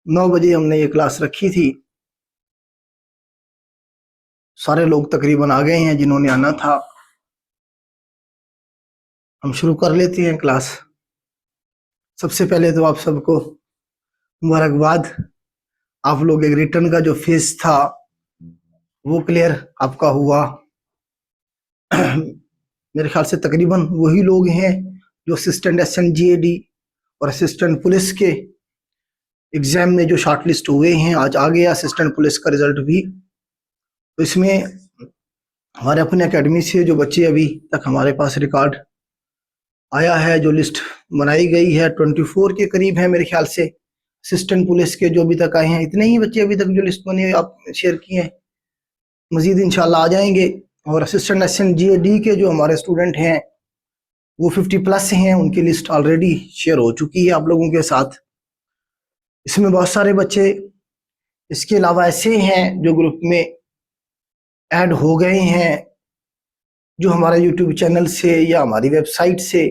9 बजे हमने ये क्लास रखी थी। सारे लोग तकरीबन आ गए हैं जिन्होंने आना था। हम शुरू कर लेते हैं क्लास। सबसे पहले तो आप सबको मुबारकबाद। आप लोग एक रिटर्न का जो फेज था वो क्लियर आपका हुआ। मेरे ख्याल से तकरीबन वही लोग हैं जो असिस्टेंट SNGAD और असिस्टेंट पुलिस के एग्जाम में जो शॉर्टलिस्ट हुए हैं। आज आ गया असिस्टेंट पुलिस का रिजल्ट भी। तो इसमें हमारे अपने एकेडमी से जो बच्चे अभी तक हमारे पास रिकॉर्ड आया है, जो लिस्ट बनाई गई है 24 के करीब है मेरे ख्याल से। असिस्टेंट पुलिस के जो अभी तक आए हैं इतने ही बच्चे अभी तक जो लिस्ट बनी है आप शेयर किए हैं। मजीद इंशाल्लाह आ जाएंगे। और असिस्टेंट SNGAD के जो हमारे स्टूडेंट हैं वो 50+ हैं, उनकी लिस्ट ऑलरेडी शेयर हो चुकी है आप लोगों के साथ। इसमें बहुत सारे बच्चे इसके अलावा ऐसे हैं जो ग्रुप में ऐड हो गए हैं, जो हमारे YouTube चैनल से या हमारी वेबसाइट से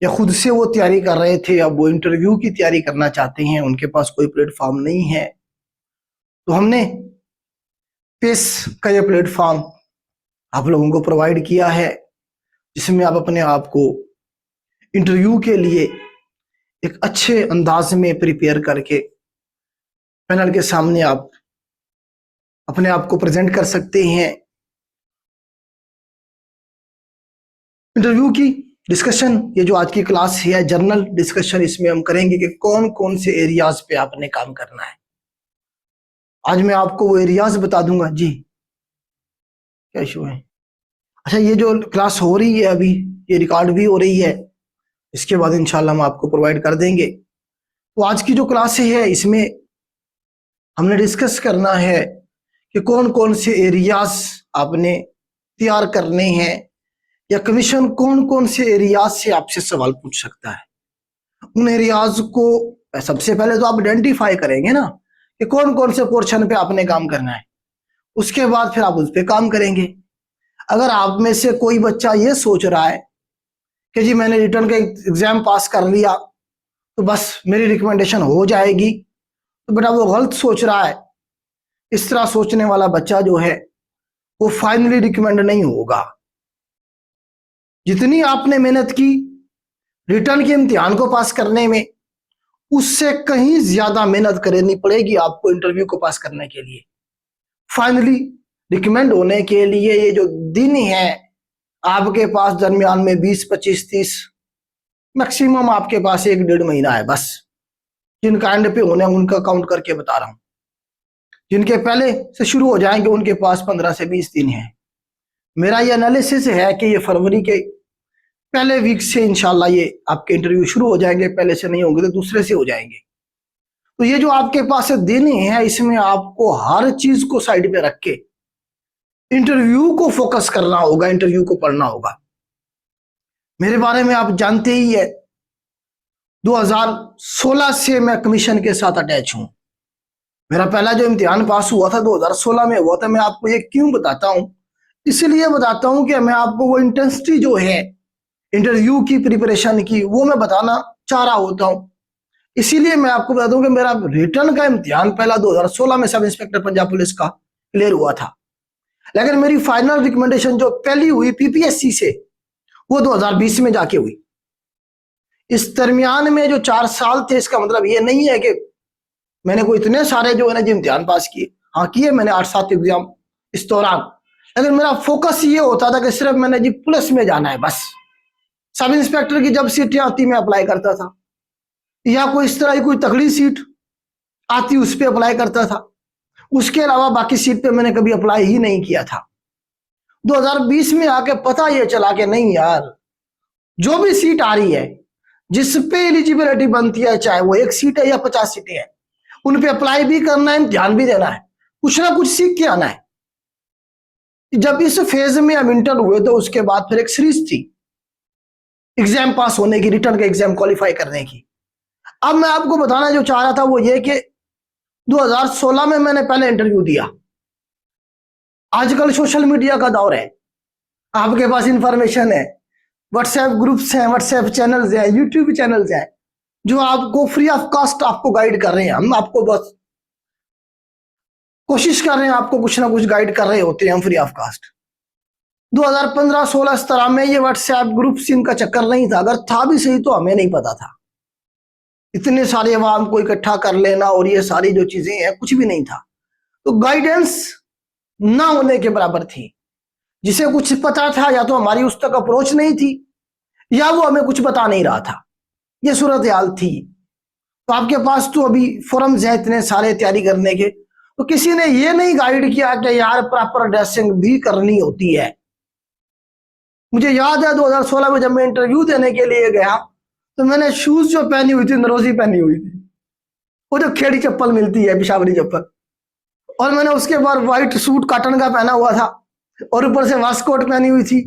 या खुद से वो तैयारी कर रहे थे, अब वो इंटरव्यू की तैयारी करना चाहते हैं, उनके पास कोई प्लेटफॉर्म नहीं है। तो हमने पेस का ये प्लेटफॉर्म आप लोगों को प्रोवाइड किया है, जिसमें आप अपने आप को इंटरव्यू के लिए एक अच्छे अंदाज में प्रिपेयर करके पैनल के सामने आप अपने आप को प्रेजेंट कर सकते हैं। इंटरव्यू की डिस्कशन, ये जो आज की क्लास है जर्नल डिस्कशन, इसमें हम करेंगे कि कौन कौन से एरियाज पे आपने काम करना है। आज मैं आपको वो एरियाज बता दूंगा। जी क्या इशू है? अच्छा, ये जो क्लास हो रही है अभी ये रिकॉर्ड भी हो रही है, इसके बाद इंशाल्लाह हम आपको प्रोवाइड कर देंगे। तो आज की जो क्लास है इसमें हमने डिस्कस करना है कि कौन कौन से एरियाज आपने तैयार करने हैं, या कमीशन कौन कौन से एरियाज से आपसे सवाल पूछ सकता है। उन एरियाज को सबसे पहले तो आप आइडेंटिफाई करेंगे ना कि कौन कौन से पोर्शन पे आपने काम करना है, उसके बाद फिर आप उस पर काम करेंगे। अगर आप में से कोई बच्चा ये सोच रहा है कि जी मैंने रिटर्न का एग्जाम पास कर लिया तो बस मेरी रिकमेंडेशन हो जाएगी, तो बेटा वो गलत सोच रहा है। इस तरह सोचने वाला बच्चा जो है वो फाइनली रिकमेंड नहीं होगा। जितनी आपने मेहनत की रिटर्न के इम्तिहान को पास करने में, उससे कहीं ज्यादा मेहनत करनी पड़ेगी आपको इंटरव्यू को पास करने के लिए। फाइनली रिकमेंड होने के लिए ये जो दिन है आपके पास दरमियान में 20, 25, 30, मैक्सिमम आपके पास 1-1.5 महीना है बस। जिनका एंड पे होने उनका काउंट करके बता रहा हूं, जिनके पहले से शुरू हो जाएंगे उनके पास 15 से 20 दिन है। मेरा ये एनालिसिस है कि ये फरवरी के पहले वीक से इंशाल्लाह ये आपके इंटरव्यू शुरू हो जाएंगे। पहले से नहीं होंगे तो दूसरे से हो जाएंगे। तो ये जो आपके पास दिन है इसमें आपको हर चीज को साइड पे रख के इंटरव्यू को फोकस करना होगा, इंटरव्यू को पढ़ना होगा। मेरे बारे में आप जानते ही है, 2016 से मैं कमीशन के साथ अटैच हूं। मेरा पहला जो इम्तिहान पास हुआ था 2016 में हुआ था। मैं आपको ये क्यों बताता हूं? इसलिए बताता हूं कि मैं आपको वो इंटेंसिटी जो है इंटरव्यू की प्रिपरेशन की वो मैं बताना चाह रहा होता हूं। इसीलिए मैं आपको बता दूं कि मेरा रिटर्न का इम्तिहान पहला 2016 में सब इंस्पेक्टर पंजाब पुलिस का क्लियर हुआ था, लेकिन मेरी फाइनल रिकमेंडेशन जो पहली हुई PPSC से वो 2020 में जाके हुई। इस दरमियान में जो 4 साल थे, इसका मतलब ये नहीं है कि मैंने कोई इतने सारे जो है ना इम्तिहान पास किए। हाँ किए मैंने 8-7 एग्जाम इस दौरान, लेकिन मेरा फोकस ये होता था कि सिर्फ मैंने जी पुलिस में जाना है बस। सब इंस्पेक्टर की जब सीटें आती मैं अप्लाई करता था, या कोई इस तरह की कोई तगड़ी सीट आती उस पर अप्लाई करता था। उसके अलावा बाकी सीट पे मैंने कभी अप्लाई ही नहीं किया था। 2020 में आके पता ये चला कि नहीं यार, जो भी सीट आ रही है जिस पे एलिजिबिलिटी बनती है, चाहे वो 1 सीट है या 50 सीटें हैं, उन पे अप्लाई भी करना है, ध्यान भी देना है, कुछ ना कुछ सीख के आना है। जब इस फेज में हम इंटर हुए तो उसके बाद फिर एक सीरीज थी एग्जाम पास होने की, रिटर्न का एग्जाम क्वालिफाई करने की। अब मैं आपको बताना जो चाह रहा था वो ये कि 2016 में मैंने पहले इंटरव्यू दिया। आजकल सोशल मीडिया का दौर है, आपके पास इंफॉर्मेशन है, व्हाट्सएप ग्रुप्स हैं, व्हाट्सएप चैनल्स हैं, यूट्यूब चैनल्स हैं। जो आपको फ्री ऑफ कॉस्ट आपको गाइड कर रहे हैं। हम आपको बस कोशिश कर रहे हैं, आपको कुछ ना कुछ गाइड कर रहे होते हैं हम फ्री ऑफ कॉस्ट। 2015-16 इस तरह में ये व्हाट्सएप ग्रुप सिम का चक्कर नहीं था, अगर था भी सही तो हमें नहीं पता था। इतने सारे अवाम को इकट्ठा कर लेना और ये सारी जो चीजें हैं, कुछ भी नहीं था। तो गाइडेंस ना होने के बराबर थी। जिसे कुछ पता था या तो हमारी उस तक अप्रोच नहीं थी या वो हमें कुछ बता नहीं रहा था, ये सूरत हाल थी। तो आपके पास तो अभी फोरम्स हैं इतने सारे तैयारी करने के, तो किसी ने ये नहीं गाइड किया कि यार प्रॉपर ड्रेसिंग भी करनी होती है। मुझे याद है 2016 में जब मैं इंटरव्यू देने के लिए गया तो मैंने शूज जो पहनी हुई थी नरोजी पहनी हुई थी, वो जो खेड़ी चप्पल मिलती है पिशावरी चप्पल, और मैंने उसके बाद व्हाइट सूट कॉटन का पहना हुआ था और ऊपर से वास्कोट पहनी हुई थी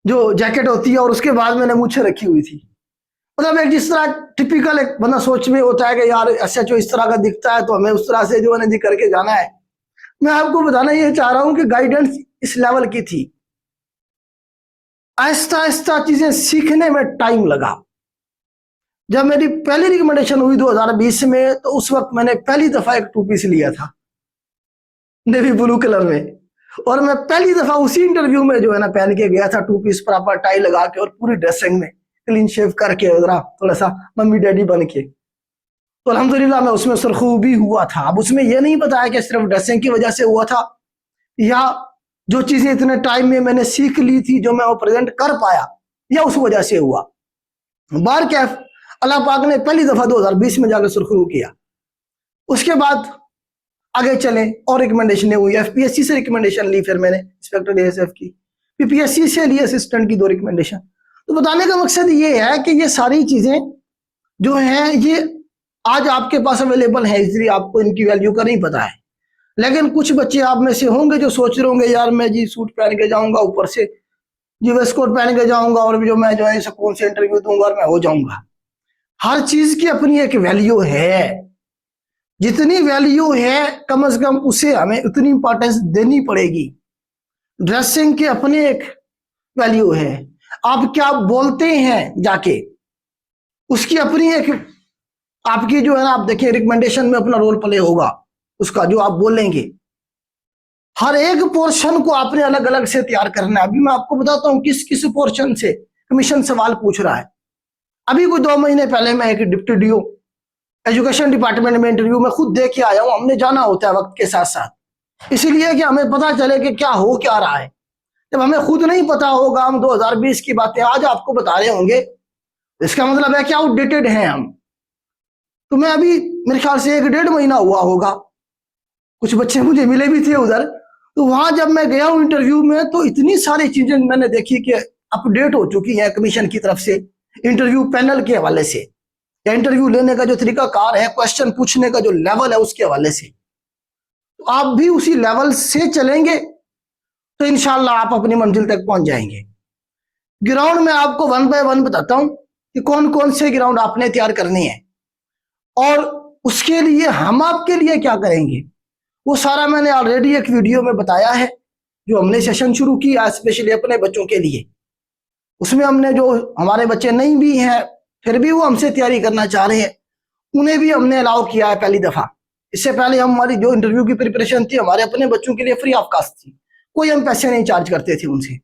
जो जैकेट होती है, और उसके बाद मैंने मूछें रखी हुई थी। मतलब एक जिस तरह टिपिकल एक बंदा सोच में होता है कि यार ऐसा जो इस तरह का दिखता है तो हमें उस तरह से जो है जी करके जाना है। मैं आपको बताना ये चाह रहा हूं कि गाइडेंस इस लेवल की थी। आहिस्ता आहिस्ता चीजें सीखने में टाइम लगा। जब मेरी पहली रिकमेंडेशन हुई 2020 में, तो उस वक्त मैंने पहली दफा एक टू पीस लिया था नेवी ब्लू कलर में, और मैं पहली दफा उसी इंटरव्यू में जो है ना पहन के गया था, टू पीस प्रॉपर टाई लगा के और पूरी ड्रेसिंग में क्लीन शेव करके जरा थोड़ा सा मम्मी डैडी बन के। तो अल्हम्दुलिल्लाह मैं उसमें सरखूबी हुआ था। अब उसमें यह नहीं बताया कि सिर्फ ड्रेसिंग की वजह से हुआ था या जो चीजें इतने टाइम में मैंने सीख ली थी जो मैं वो प्रेजेंट कर पाया या उस वजह से हुआ। बार कैफ अल्लाह पाक ने पहली दफा 2020 में जाकर सुरखरू किया। उसके बाद आगे चले और रिकमेंडेशन हुई। एफपीएससी से रिकमेंडेशन ली, फिर मैंने इंस्पेक्टर डीएसएफ की, पीपीएससी से ली असिस्टेंट की 2 रिकमेंडेशन। तो बताने का मकसद ये है कि ये सारी चीजें जो हैं ये आज आपके पास अवेलेबल है, इसलिए आपको इनकी वैल्यू का नहीं पता है। लेकिन कुछ बच्चे आप में से होंगे जो सोच रहे होंगे यार मैं जी सूट पहन के जाऊंगा, ऊपर से जी वेस्ट कोट पहन के जाऊंगा और जो मैं जो है सुकून से इंटरव्यू दूंगा और मैं हो जाऊंगा। हर चीज की अपनी एक वैल्यू है। जितनी वैल्यू है कम से कम उसे हमें उतनी इंपॉर्टेंस देनी पड़ेगी। ड्रेसिंग की अपनी एक वैल्यू है। आप क्या बोलते हैं जाके, उसकी अपनी एक आपकी जो है ना, आप देखिए रिकमेंडेशन में अपना रोल प्ले होगा उसका जो आप बोलेंगे। हर एक पोर्शन को आपने अलग अलग से तैयार करना है। अभी मैं आपको बताता हूं किस किस पोर्शन से कमीशन सवाल पूछ रहा है। अभी कोई 2 महीने पहले मैं एक डिप्टी डीओ एजुकेशन डिपार्टमेंट में इंटरव्यू में खुद दे के आया हूं। हमने जाना होता है वक्त के साथ साथ, इसीलिए कि हमें पता चले कि क्या हो क्या रहा है। जब हमें खुद नहीं पता होगा, हम 2020 की बातें आज आपको बता रहे होंगे, इसका मतलब है कि आउटडेटेड हैं हम। तो मैं अभी मेरे ख्याल से 1-1.5 महीना हुआ होगा, कुछ बच्चे मुझे मिले भी थे उधर। तो वहां जब मैं गया हूं इंटरव्यू में तो इतनी सारी चीजें मैंने देखी कि अपडेट हो चुकी हैं कमीशन की तरफ से, इंटरव्यू पैनल के हवाले से या इंटरव्यू लेने का जो तरीकाकार है, क्वेश्चन पूछने का जो लेवल है उसके हवाले से। तो आप भी उसी लेवल से चलेंगे तो इंशाल्लाह आप अपनी मंजिल तक पहुंच जाएंगे। ग्राउंड में आपको 1 बाय 1 बताता हूं कि कौन कौन से ग्राउंड आपने तैयार करनी है और उसके लिए हम आपके लिए क्या करेंगे, वो सारा मैंने ऑलरेडी एक वीडियो में बताया है जो हमने सेशन शुरू किया स्पेशली अपने बच्चों के लिए। उसमें हमने जो हमारे बच्चे नहीं भी हैं फिर भी वो हमसे तैयारी करना चाह रहे हैं, उन्हें भी हमने अलाउ किया है पहली दफा। इससे पहले हमारी जो इंटरव्यू की प्रिपरेशन थी हमारे अपने बच्चों के लिए फ्री ऑफ कॉस्ट थी, कोई हम पैसे नहीं चार्ज करते थे उनसे,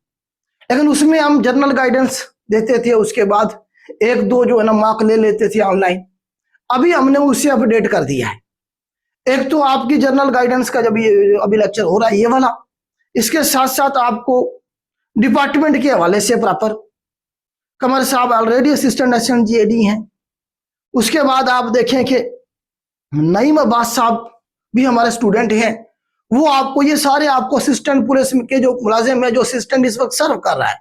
लेकिन उसमें हम जनरल गाइडेंस देते थे। उसके बाद 1-2 जो है ना मार्क ले लेते थे ऑनलाइन। अभी हमने उसे अपडेट कर दिया है। एक तो आपकी जनरल गाइडेंस का जब ये अभी लेक्चर हो रहा है ये वाला, इसके साथ साथ आपको डिपार्टमेंट के हवाले से प्रॉपर कमर साहब ऑलरेडी असिस्टेंट एसएन जीएडी हैं। उसके बाद आप देखें कि नईम अब्बास साहब भी हमारे स्टूडेंट हैं, वो आपको ये सारे आपको असिस्टेंट पुलिस के जो मुलाजिम है जो असिस्टेंट इस वक्त सर्व कर रहा है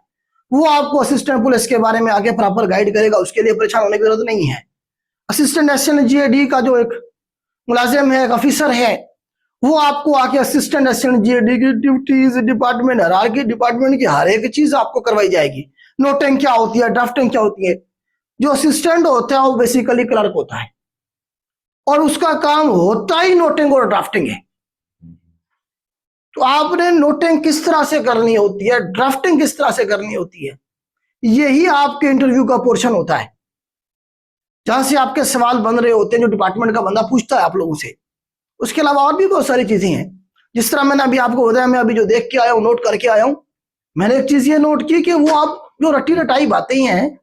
वो आपको असिस्टेंट पुलिस के बारे में आगे प्रॉपर गाइड करेगा, उसके लिए परेशान होने की जरूरत नहीं है। असिस्टेंट एसएन जीएडी का जो एक मुलाजिम है, एक ऑफिसर है, वो आपको आके असिस्टेंट एसएन जीएडी की ड्यूटीज, डिपार्टमेंट हायरार्की, डिपार्टमेंट की हर एक चीज आपको करवाई जाएगी। नोटिंग क्या होती है, ड्राफ्टिंग क्या होती है। जो असिस्टेंट होता है वो बेसिकली क्लर्क होता है और उसका काम होता ही नोटिंग और ड्राफ्टिंग है। तो आपने नोटिंग किस तरह से करनी होती है, ड्राफ्टिंग किस तरह से करनी होती है, यही आपके इंटरव्यू का पोर्शन होता है। जहां से आपके सवाल बन रहे होते हैं, जो डिपार्टमेंट का बंदा पूछता है आप लोगों से। उसके अलावा और भी बहुत सारी चीजें हैं, जिस तरह मैंने अभी आपको बताया, मैं अभी जो देख के आया हूँ, नोट करके आया हूँ। मैंने एक चीज ये नोट की कि वो आप जो रटी रटाई बातें हैं,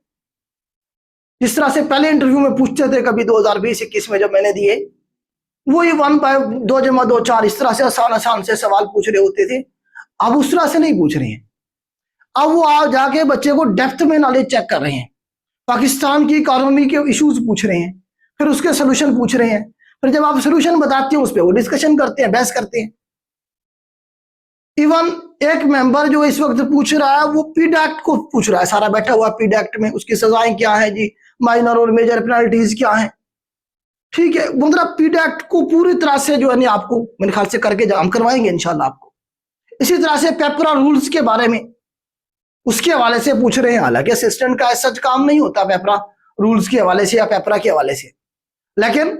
जिस तरह से पहले इंटरव्यू में पूछते थे कभी 2020-21 में जब मैंने दिए, वही 1/2 इस तरह से आसान आसान से सवाल पूछ रहे होते थे। अब उस तरह से नहीं पूछ रहे हैं। अब वो आ जाके बच्चे को डेप्थ में नॉलेज चेक कर रहे हैं, पाकिस्तान की इकोनॉमी के इश्यूज पूछ रहे हैं, फिर उसके सोल्यूशन पूछ रहे हैं, फिर जब आप सोल्यूशन बताते हैं उस पर वो डिस्कशन करते हैं, बहस करते हैं। इवन एक मेंबर जो इस वक्त पूछ रहा है वो पीड एक्ट को पूछ रहा है, सारा बैठा हुआ पीड एक्ट में उसकी सजाएं क्या है जी, माइनर और मेजर पेनल्टीज क्या है। ठीक है, मतलब पीड एक्ट को पूरी तरह से जो है आपको मेरे ख्याल से करके हम करवाएंगे इंशाल्लाह आपको। इसी तरह से पेपरा रूल्स के बारे में उसके हवाले से पूछ रहे हैं। हालांकि असिस्टेंट का सच काम नहीं होता पेपरा रूल्स के हवाले से या पेपरा के हवाले से, लेकिन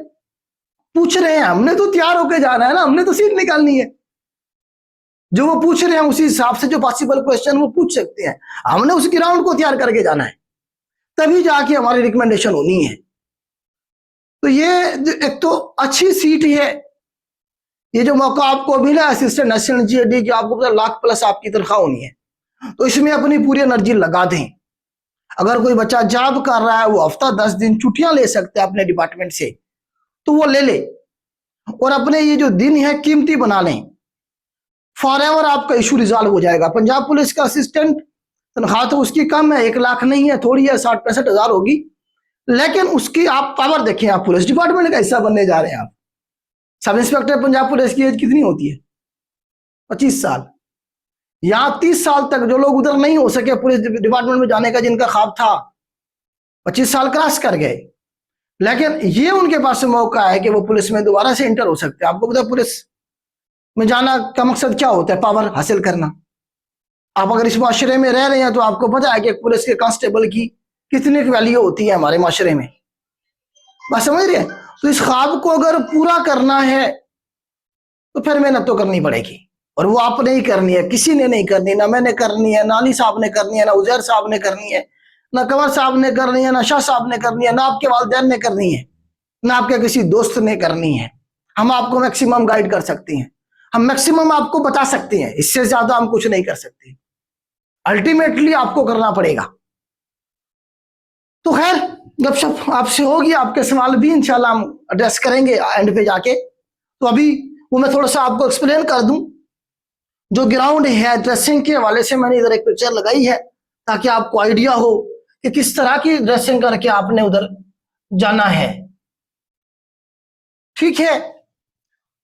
पूछ रहे हैं। हमने तो तैयार होकर जाना है ना, हमने तो सीट निकालनी है। जो वो पूछ रहे हैं उसी हिसाब से जो पॉसिबल क्वेश्चन वो पूछ सकते हैं, हमने उस ग्राउंड को तैयार करके जाना है, तभी जाके हमारी रिकमेंडेशन होनी है। तो ये एक तो अच्छी सीट है, ये जो मौका आपको मिला असिस्टेंट नेशनल जीएडी की, आपको ₹1 लाख प्लस आपकी तनख्वाह होनी है, तो इसमें अपनी पूरी एनर्जी लगा दें। अगर कोई बच्चा जॉब कर रहा है, वो हफ्ता 10 दिन छुट्टियां ले सकता है अपने डिपार्टमेंट से, तो वो ले ले और अपने ये जो दिन है कीमती बना लें। फॉरएवर आपका इशू रिजॉल्व हो जाएगा। पंजाब पुलिस का असिस्टेंट तनख्वाह तो उसकी कम है, 1 लाख नहीं है, थोड़ी है, 60-65 हजार होगी, लेकिन उसकी आप पावर देखें। आप पुलिस डिपार्टमेंट का हिस्सा बनने जा रहे हैं। आप सब इंस्पेक्टर पंजाब पुलिस की एज कितनी होती है? 25 साल। यहाँ 30 साल तक जो लोग उधर नहीं हो सके पुलिस डिपार्टमेंट में जाने का, जिनका ख्वाब था, 25 साल क्रॉस कर गए, लेकिन ये उनके पास मौका है कि वो पुलिस में दोबारा से इंटर हो सकते हैं। आपको पता है पुलिस में जाना का मकसद क्या होता है? पावर हासिल करना। आप अगर इस माशरे में रह रहे हैं तो आपको पता है कि पुलिस के कांस्टेबल की कितनी वैल्यू होती है हमारे माशरे में, बात समझ रहे हैं? तो इस ख्वाब को अगर पूरा करना है तो फिर मेहनत तो करनी पड़ेगी, और वो आपने ही करनी है, किसी ने नहीं करनी। ना मैंने करनी है, ना अली साहब ने करनी है, ना उजैर साहब ने करनी है, ना कंवर साहब ने करनी है, ना शाह साहब ने करनी है, ना आपके वालिदैन ने करनी है, ना आपके किसी दोस्त ने करनी है। हम आपको मैक्सिमम गाइड कर सकते हैं, हम मैक्सिमम आपको बता सकते हैं, इससे ज्यादा हम कुछ नहीं कर सकते। अल्टीमेटली आपको करना पड़ेगा। तो खैर गपशप आपसे होगी, आपके सवाल भी इंशाल्लाह हम एड्रेस करेंगे एंड पे जाके। तो अभी वो मैं थोड़ा सा आपको एक्सप्लेन कर दूं। जो ग्राउंड है ड्रेसिंग के हवाले से मैंने इधर एक पिक्चर लगाई है, ताकि आपको आइडिया हो कि किस तरह की ड्रेसिंग करके आपने उधर जाना है। ठीक है,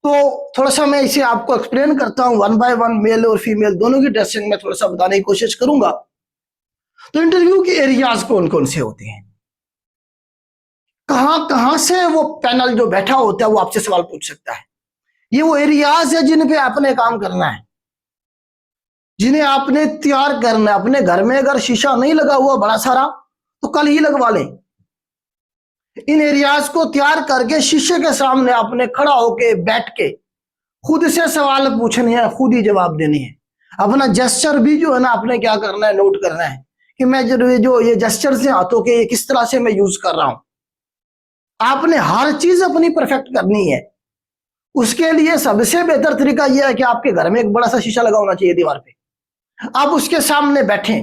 तो थोड़ा सा मैं इसे आपको एक्सप्लेन करता हूं 1 बाय 1, मेल और फीमेल दोनों की ड्रेसिंग में थोड़ा सा बताने की कोशिश करूंगा। तो इंटरव्यू के एरियाज कौन कौन से होते हैं, कहां कहां से वो पैनल जो बैठा होता है वो आपसे सवाल पूछ सकता है। ये वो एरियाज है जिन पे आपने काम करना है, जिन्हें आपने तैयार करना है। अपने घर में अगर शीशा नहीं लगा हुआ बड़ा सारा तो कल ही लगवा लें। इन एरियाज को तैयार करके शीशे के सामने आपने खड़ा होके बैठ के खुद से सवाल पूछने हैं, खुद ही जवाब देने हैं। अपना जेस्चर भी जो है ना आपने क्या करना है, नोट करना है कि मैं जो ये जेस्चर से हाथों के किस तरह से मैं यूज कर रहा हूं। आपने हर चीज अपनी परफेक्ट करनी है। उसके लिए सबसे बेहतर तरीका यह है कि आपके घर में एक बड़ा सा शीशा लगा होना चाहिए दीवार पे। आप उसके सामने बैठे,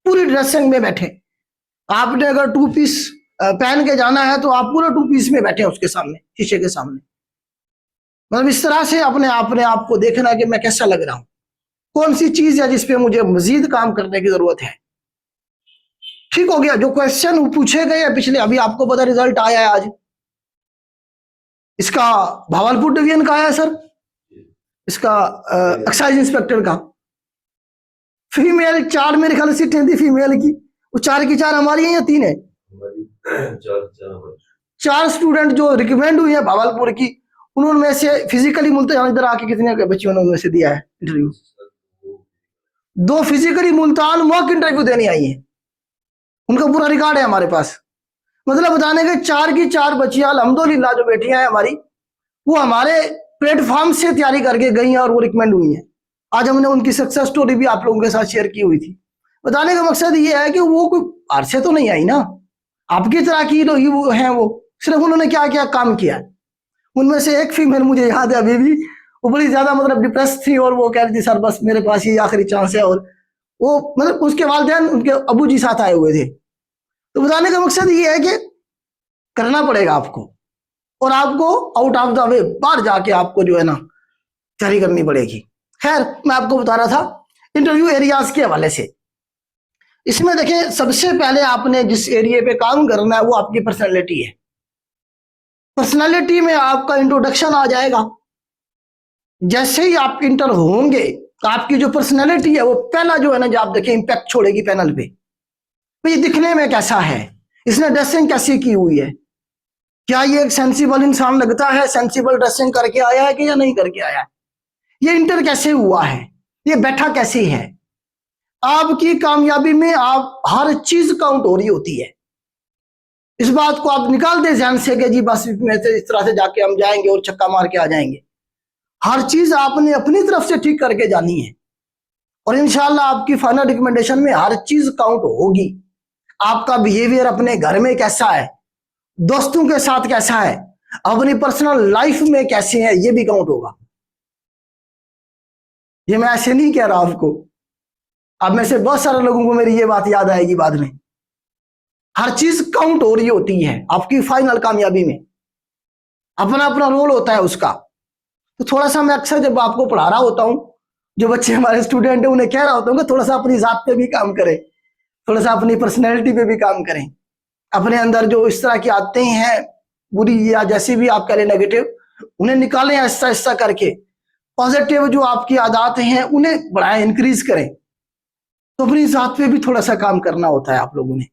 पूरी ड्रेसिंग में बैठे। आपने अगर 2 पीस पहन के जाना है तो आप पूरा 2 पीस में बैठे उसके सामने, शीशे के सामने। मतलब इस तरह से अपने आप को देखना है कि मैं कैसा लग रहा हूं, कौन सी चीज है जिसपे मुझे मजीद काम करने की जरूरत है। ठीक हो गया। जो क्वेश्चन पूछे गए पिछले, अभी आपको पता रिजल्ट आया है आज इसका, भावलपुर डिवीजन का आया है सर, इसका एक्साइज इंस्पेक्टर का। फीमेल 4 मेरे ख्याल से सीटें थी फीमेल की, वो 4 की 4 हमारी हैं या 3 है? 4 स्टूडेंट जो रिकमेंड हुई है भावलपुर की, उन्होंने से फिजिकली मुल्तान इधर आके कितने बच्चियों ने उनमें से दिया है interview? 2 physically Multan mock interview देने आई है, उनका पूरा रिकॉर्ड है हमारे पास। मतलब बताने के 4 की 4 बच्चियां अल्हम्दुलिल्लाह जो बेटियां हैं हमारी, वो हमारे प्लेटफॉर्म से तैयारी करके गई हैं और वो रिकमेंड हुई हैं। आज हमने उनकी सक्सेस स्टोरी भी आप लोगों के साथ शेयर की हुई थी। बताने का मकसद ये है कि वो कोई बाहर से तो नहीं आई ना, आपकी तरह की लोग वो हैं, वो सिर्फ उन्होंने क्या क्या काम किया है। उनमें से एक फीमेल मुझे याद है अभी भी, वो बड़ी ज्यादा मतलब डिप्रेस थी और वो कह रही थी सर बस मेरे पास ये आखिरी चांस है, और वो मतलब उसके वालिदैन उनके अबू जी साथ आए हुए थे। तो बताने का मकसद ये है कि करना पड़ेगा आपको, और आपको आउट ऑफ द वे बाहर जाके आपको जो है ना तैयारी करनी पड़ेगी। खैर मैं आपको बता रहा था इंटरव्यू एरियाज के हवाले से। इसमें देखें, सबसे पहले आपने जिस एरिया पे काम करना है वो आपकी पर्सनैलिटी है। पर्सनैलिटी में आपका इंट्रोडक्शन आ जाएगा। जैसे ही आप इंटर होंगे तो आपकी जो पर्सनैलिटी है वो पहला जो है ना, जो आप देखें इंपैक्ट छोड़ेगी पैनल पे। तो ये दिखने में कैसा है, इसने ड्रेसिंग कैसी की हुई है, क्या ये एक सेंसिबल इंसान लगता है, सेंसिबल ड्रेसिंग करके आया है कि या नहीं करके आया है, ये इंटर कैसे हुआ है, ये बैठा कैसे है। आपकी कामयाबी में आप हर चीज काउंट हो रही होती है। इस बात को आप निकाल दे ध्यान से कि जी बस में से इस तरह से जाके हम जाएंगे और छक्का मार के आ जाएंगे। हर चीज आपने अपनी तरफ से ठीक करके जानी है, और इंशाल्लाह आपकी फाइनल रिकमेंडेशन में हर चीज काउंट होगी। आपका बिहेवियर अपने घर में कैसा है, दोस्तों के साथ कैसा है, अपनी पर्सनल लाइफ में कैसे है, ये भी काउंट होगा। ये मैं ऐसे नहीं कह रहा आपको, अब में से बहुत सारे लोगों को मेरी ये बात याद आएगी बाद में। हर चीज काउंट हो रही होती है आपकी फाइनल कामयाबी में, अपना अपना रोल होता है उसका। तो थोड़ा सा मैं अक्सर जब आपको पढ़ा रहा होता हूं, जो बच्चे हमारे स्टूडेंट है उन्हें कह रहा होता हूँ कि थोड़ा सा अपनी जात पे भी काम करें, थोड़ा सा अपनी पर्सनैलिटी पे भी काम करें। अपने अंदर जो इस तरह की आदतें हैं बुरी या जैसी भी आप कह लें नेगेटिव, उन्हें निकालें ऐसा ऐसा करके। पॉजिटिव जो आपकी आदत हैं उन्हें बढ़ाएं, इंक्रीज करें। तो अपनी जात पे भी थोड़ा सा काम करना होता है आप लोगों ने।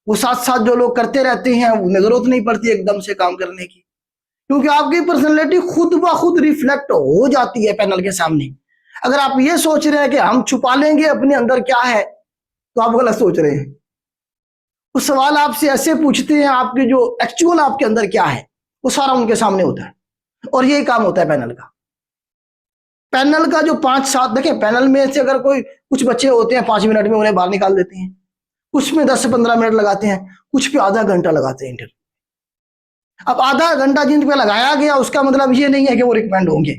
वो साथ साथ जो लोग करते रहते हैं उन्हें जरूरत नहीं पड़ती एकदम से काम करने की, क्योंकि आपकी पर्सनैलिटी खुद ब खुद रिफ्लेक्ट हो जाती है पैनल के सामने। अगर आप ये सोच रहे हैं कि हम छुपा लेंगे अपने अंदर क्या है, तो आप गलत सोच रहे हैं। वो सवाल आपसे ऐसे पूछते हैं, आपके जो एक्चुअल आपके अंदर क्या है वो सारा उनके सामने होता है, और यही काम होता है पैनल का। पैनल का जो 5-7 देखें, पैनल में से अगर कोई कुछ बच्चे होते हैं 5 मिनट में उन्हें बाहर निकाल देते हैं, कुछ में 10 से 15 मिनट लगाते हैं, कुछ पे आधा घंटा लगाते हैं इंटरव्यू। अब आधा घंटा जिन पे लगाया गया उसका मतलब ये नहीं है कि वो रिकमेंड होंगे,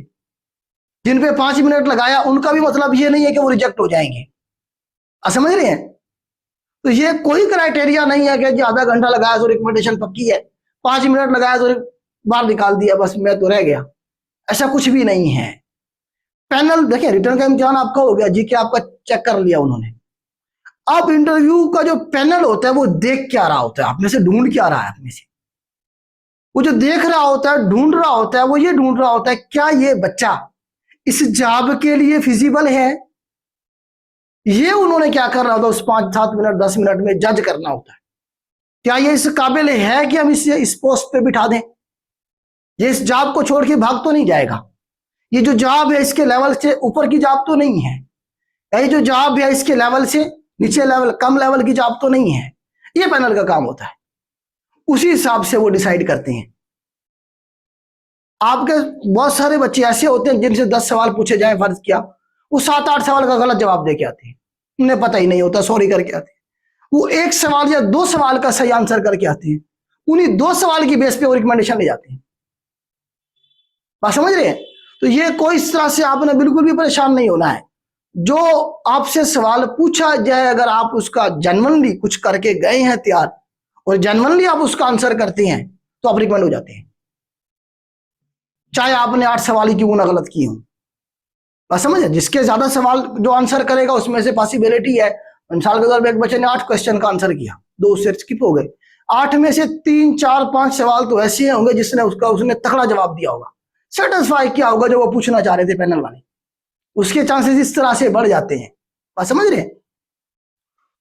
जिन पे 5 मिनट लगाया उनका भी मतलब ये नहीं है कि वो रिजेक्ट हो जाएंगे। आप समझ रहे हैं? तो ये कोई क्राइटेरिया नहीं है कि जी आधा घंटा लगाया तो रिकमेंडेशन पक्की है, 5 मिनट लगाया तो बाहर निकाल दिया बस मैं तो रह गया, ऐसा कुछ भी नहीं है। पैनल देखिए, रिटर्न का इम्तिहान आपका हो गया, जीके आपका चेक कर लिया उन्होंने। अब इंटरव्यू का जो पैनल होता है वो देख क्या रहा होता है, आप में से ढूंढ क्या रहा है, आप में से वो जो देख रहा होता है, ढूंढ रहा होता है, वो ये ढूंढ रहा होता है क्या ये बच्चा इस जॉब के लिए फिजिबल है। ये उन्होंने क्या कर रहा होता है उस 5-7 मिनट 10 मिनट में जज करना होता है, क्या ये इस काबिल है कि हम इसे इस पोस्ट पे बिठा दें, ये इस जॉब को छोड़ के भाग तो नहीं जाएगा, ये जो जॉब है इसके लेवल से ऊपर की जॉब तो नहीं है, ये जो जॉब है इसके लेवल से नीचे लेवल कम लेवल की जॉब तो नहीं है। ये पैनल का काम होता है, उसी हिसाब से वो डिसाइड करते हैं। आपके बहुत सारे बच्चे ऐसे होते हैं जिनसे 10 सवाल पूछे जाए फर्ज किया, वो 7-8 सवाल का गलत जवाब दे के आते हैं, उन्हें पता ही नहीं होता, सॉरी करके आते हैं। वो 1 सवाल या 2 सवाल का सही आंसर करके आते हैं, उन्हीं 2 सवाल की बेस पे वो रिकमेंडेशन ले जाते हैं। बात समझ रहे हैं? तो ये कोई इस तरह से आपने बिल्कुल भी परेशान नहीं होना है। जो आपसे सवाल पूछा जाए अगर आप उसका जेन्युइनली कुछ करके गए हैं तैयार, और जेन्युइनली आप उसका आंसर करते हैं, तो आप रिकमेंड हो जाते हैं, चाहे आपने 8 सवाल ही क्यों ना गलत किए हों। बस समझे, जिसके ज्यादा सवाल जो आंसर करेगा उसमें से पॉसिबिलिटी है। मिसाल के तौर पर एक बच्चे ने 8 क्वेश्चन का आंसर किया, 2 उससे स्किप हो गए, 8 में से 3, 4, 5 सवाल तो ऐसे होंगे जिसने उसने तगड़ा जवाब दिया होगा, सेटिस्फाई किया होगा जो वो पूछना चाह रहे थे पैनल वाले, उसके चांसेस इस तरह से बढ़ जाते हैं। बात समझ रहे हैं?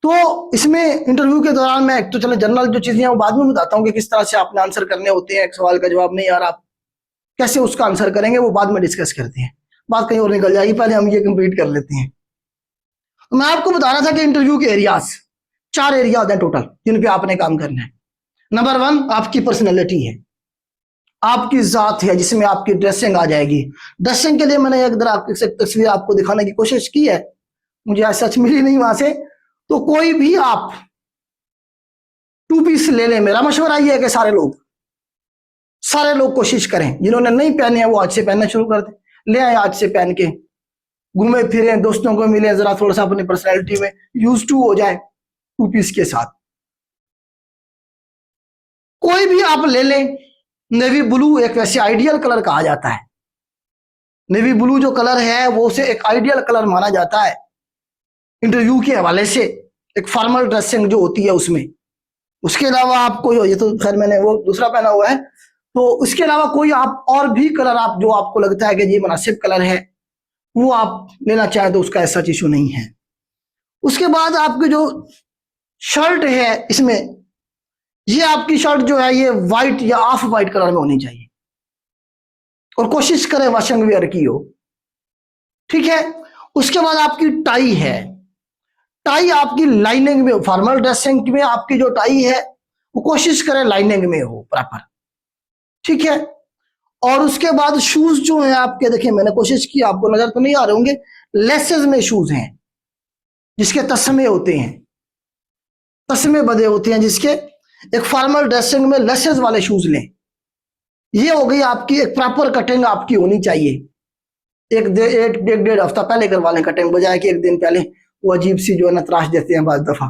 तो इसमें इंटरव्यू के दौरान मैं तो चलो जनरल जो चीजें हैं वो बाद में बताता हूँ कि किस तरह से आपने आंसर करने होते हैं। एक सवाल का जवाब नहीं आ रहा, आप कैसे उसका आंसर करेंगे वो बाद में डिस्कस करते हैं, बात कहीं और निकल जाएगी, पहले हम ये कंप्लीट कर लेते हैं। तो मैं आपको बता रहा था कि इंटरव्यू के एरियाज 4 एरियाज हैं टोटल जिन पे आपने काम करना है। नंबर 1 आपकी पर्सनैलिटी है, आपकी जात है, जिसमें आपकी ड्रेसिंग आ जाएगी। ड्रेसिंग के लिए मैंने एक तस्वीर आपको दिखाने की कोशिश की है, मुझे आज सच मिली नहीं वहां से। तो कोई भी आप 2 पीस ले लें। मेरा मशवरा ये है कि सारे लोग कोशिश करें, जिन्होंने नहीं पहने हैं वो आज से पहनना शुरू कर दें, ले आए आज से पहन के, घूमे फिरे, दोस्तों को मिले, जरा थोड़ा सा अपनी पर्सनैलिटी में यूज टू हो जाए 2 पीस के साथ। कोई भी आप ले लें, नेवी ब्लू एक वैसे आइडियल कलर कहा जाता है। नेवी ब्लू जो कलर है वो उसे एक आइडियल कलर माना जाता है इंटरव्यू के हवाले से, एक फॉर्मल ड्रेसिंग जो होती है उसमें। उसके अलावा आपको ये तो खैर मैंने वो दूसरा पहना हुआ है, तो उसके अलावा कोई आप और भी कलर आप जो आपको लगता है कि ये मुनासिब कलर है वो आप लेना चाहें तो उसका ऐसा इशू नहीं है। उसके बाद आपकी जो शर्ट है इसमें, ये आपकी शर्ट जो है ये व्हाइट या ऑफ व्हाइट कलर में होनी चाहिए और कोशिश करें वॉशिंग वेयर की हो, ठीक है। उसके बाद आपकी टाई है, टाई आपकी लाइनिंग में, फॉर्मल ड्रेसिंग में आपकी जो टाई है वो कोशिश करें लाइनिंग में हो प्रॉपर, ठीक है। और उसके बाद शूज जो है आपके, देखिए मैंने कोशिश की, आपको नजर तो नहीं आ रहे होंगे, लेसेस में शूज हैं जिसके तस्मे होते हैं, तस्मे बंधे होते हैं जिसके, एक फॉर्मल ड्रेसिंग में लेसेस वाले शूज लें। ये हो गई आपकी एक प्रॉपर कटिंग आपकी होनी चाहिए। एक डेढ़ हफ्ता पहले करवा लें कटिंग, बजाय कि एक दिन पहले, वो अजीब सी जो है ना त्राश देते हैं बाद दफा।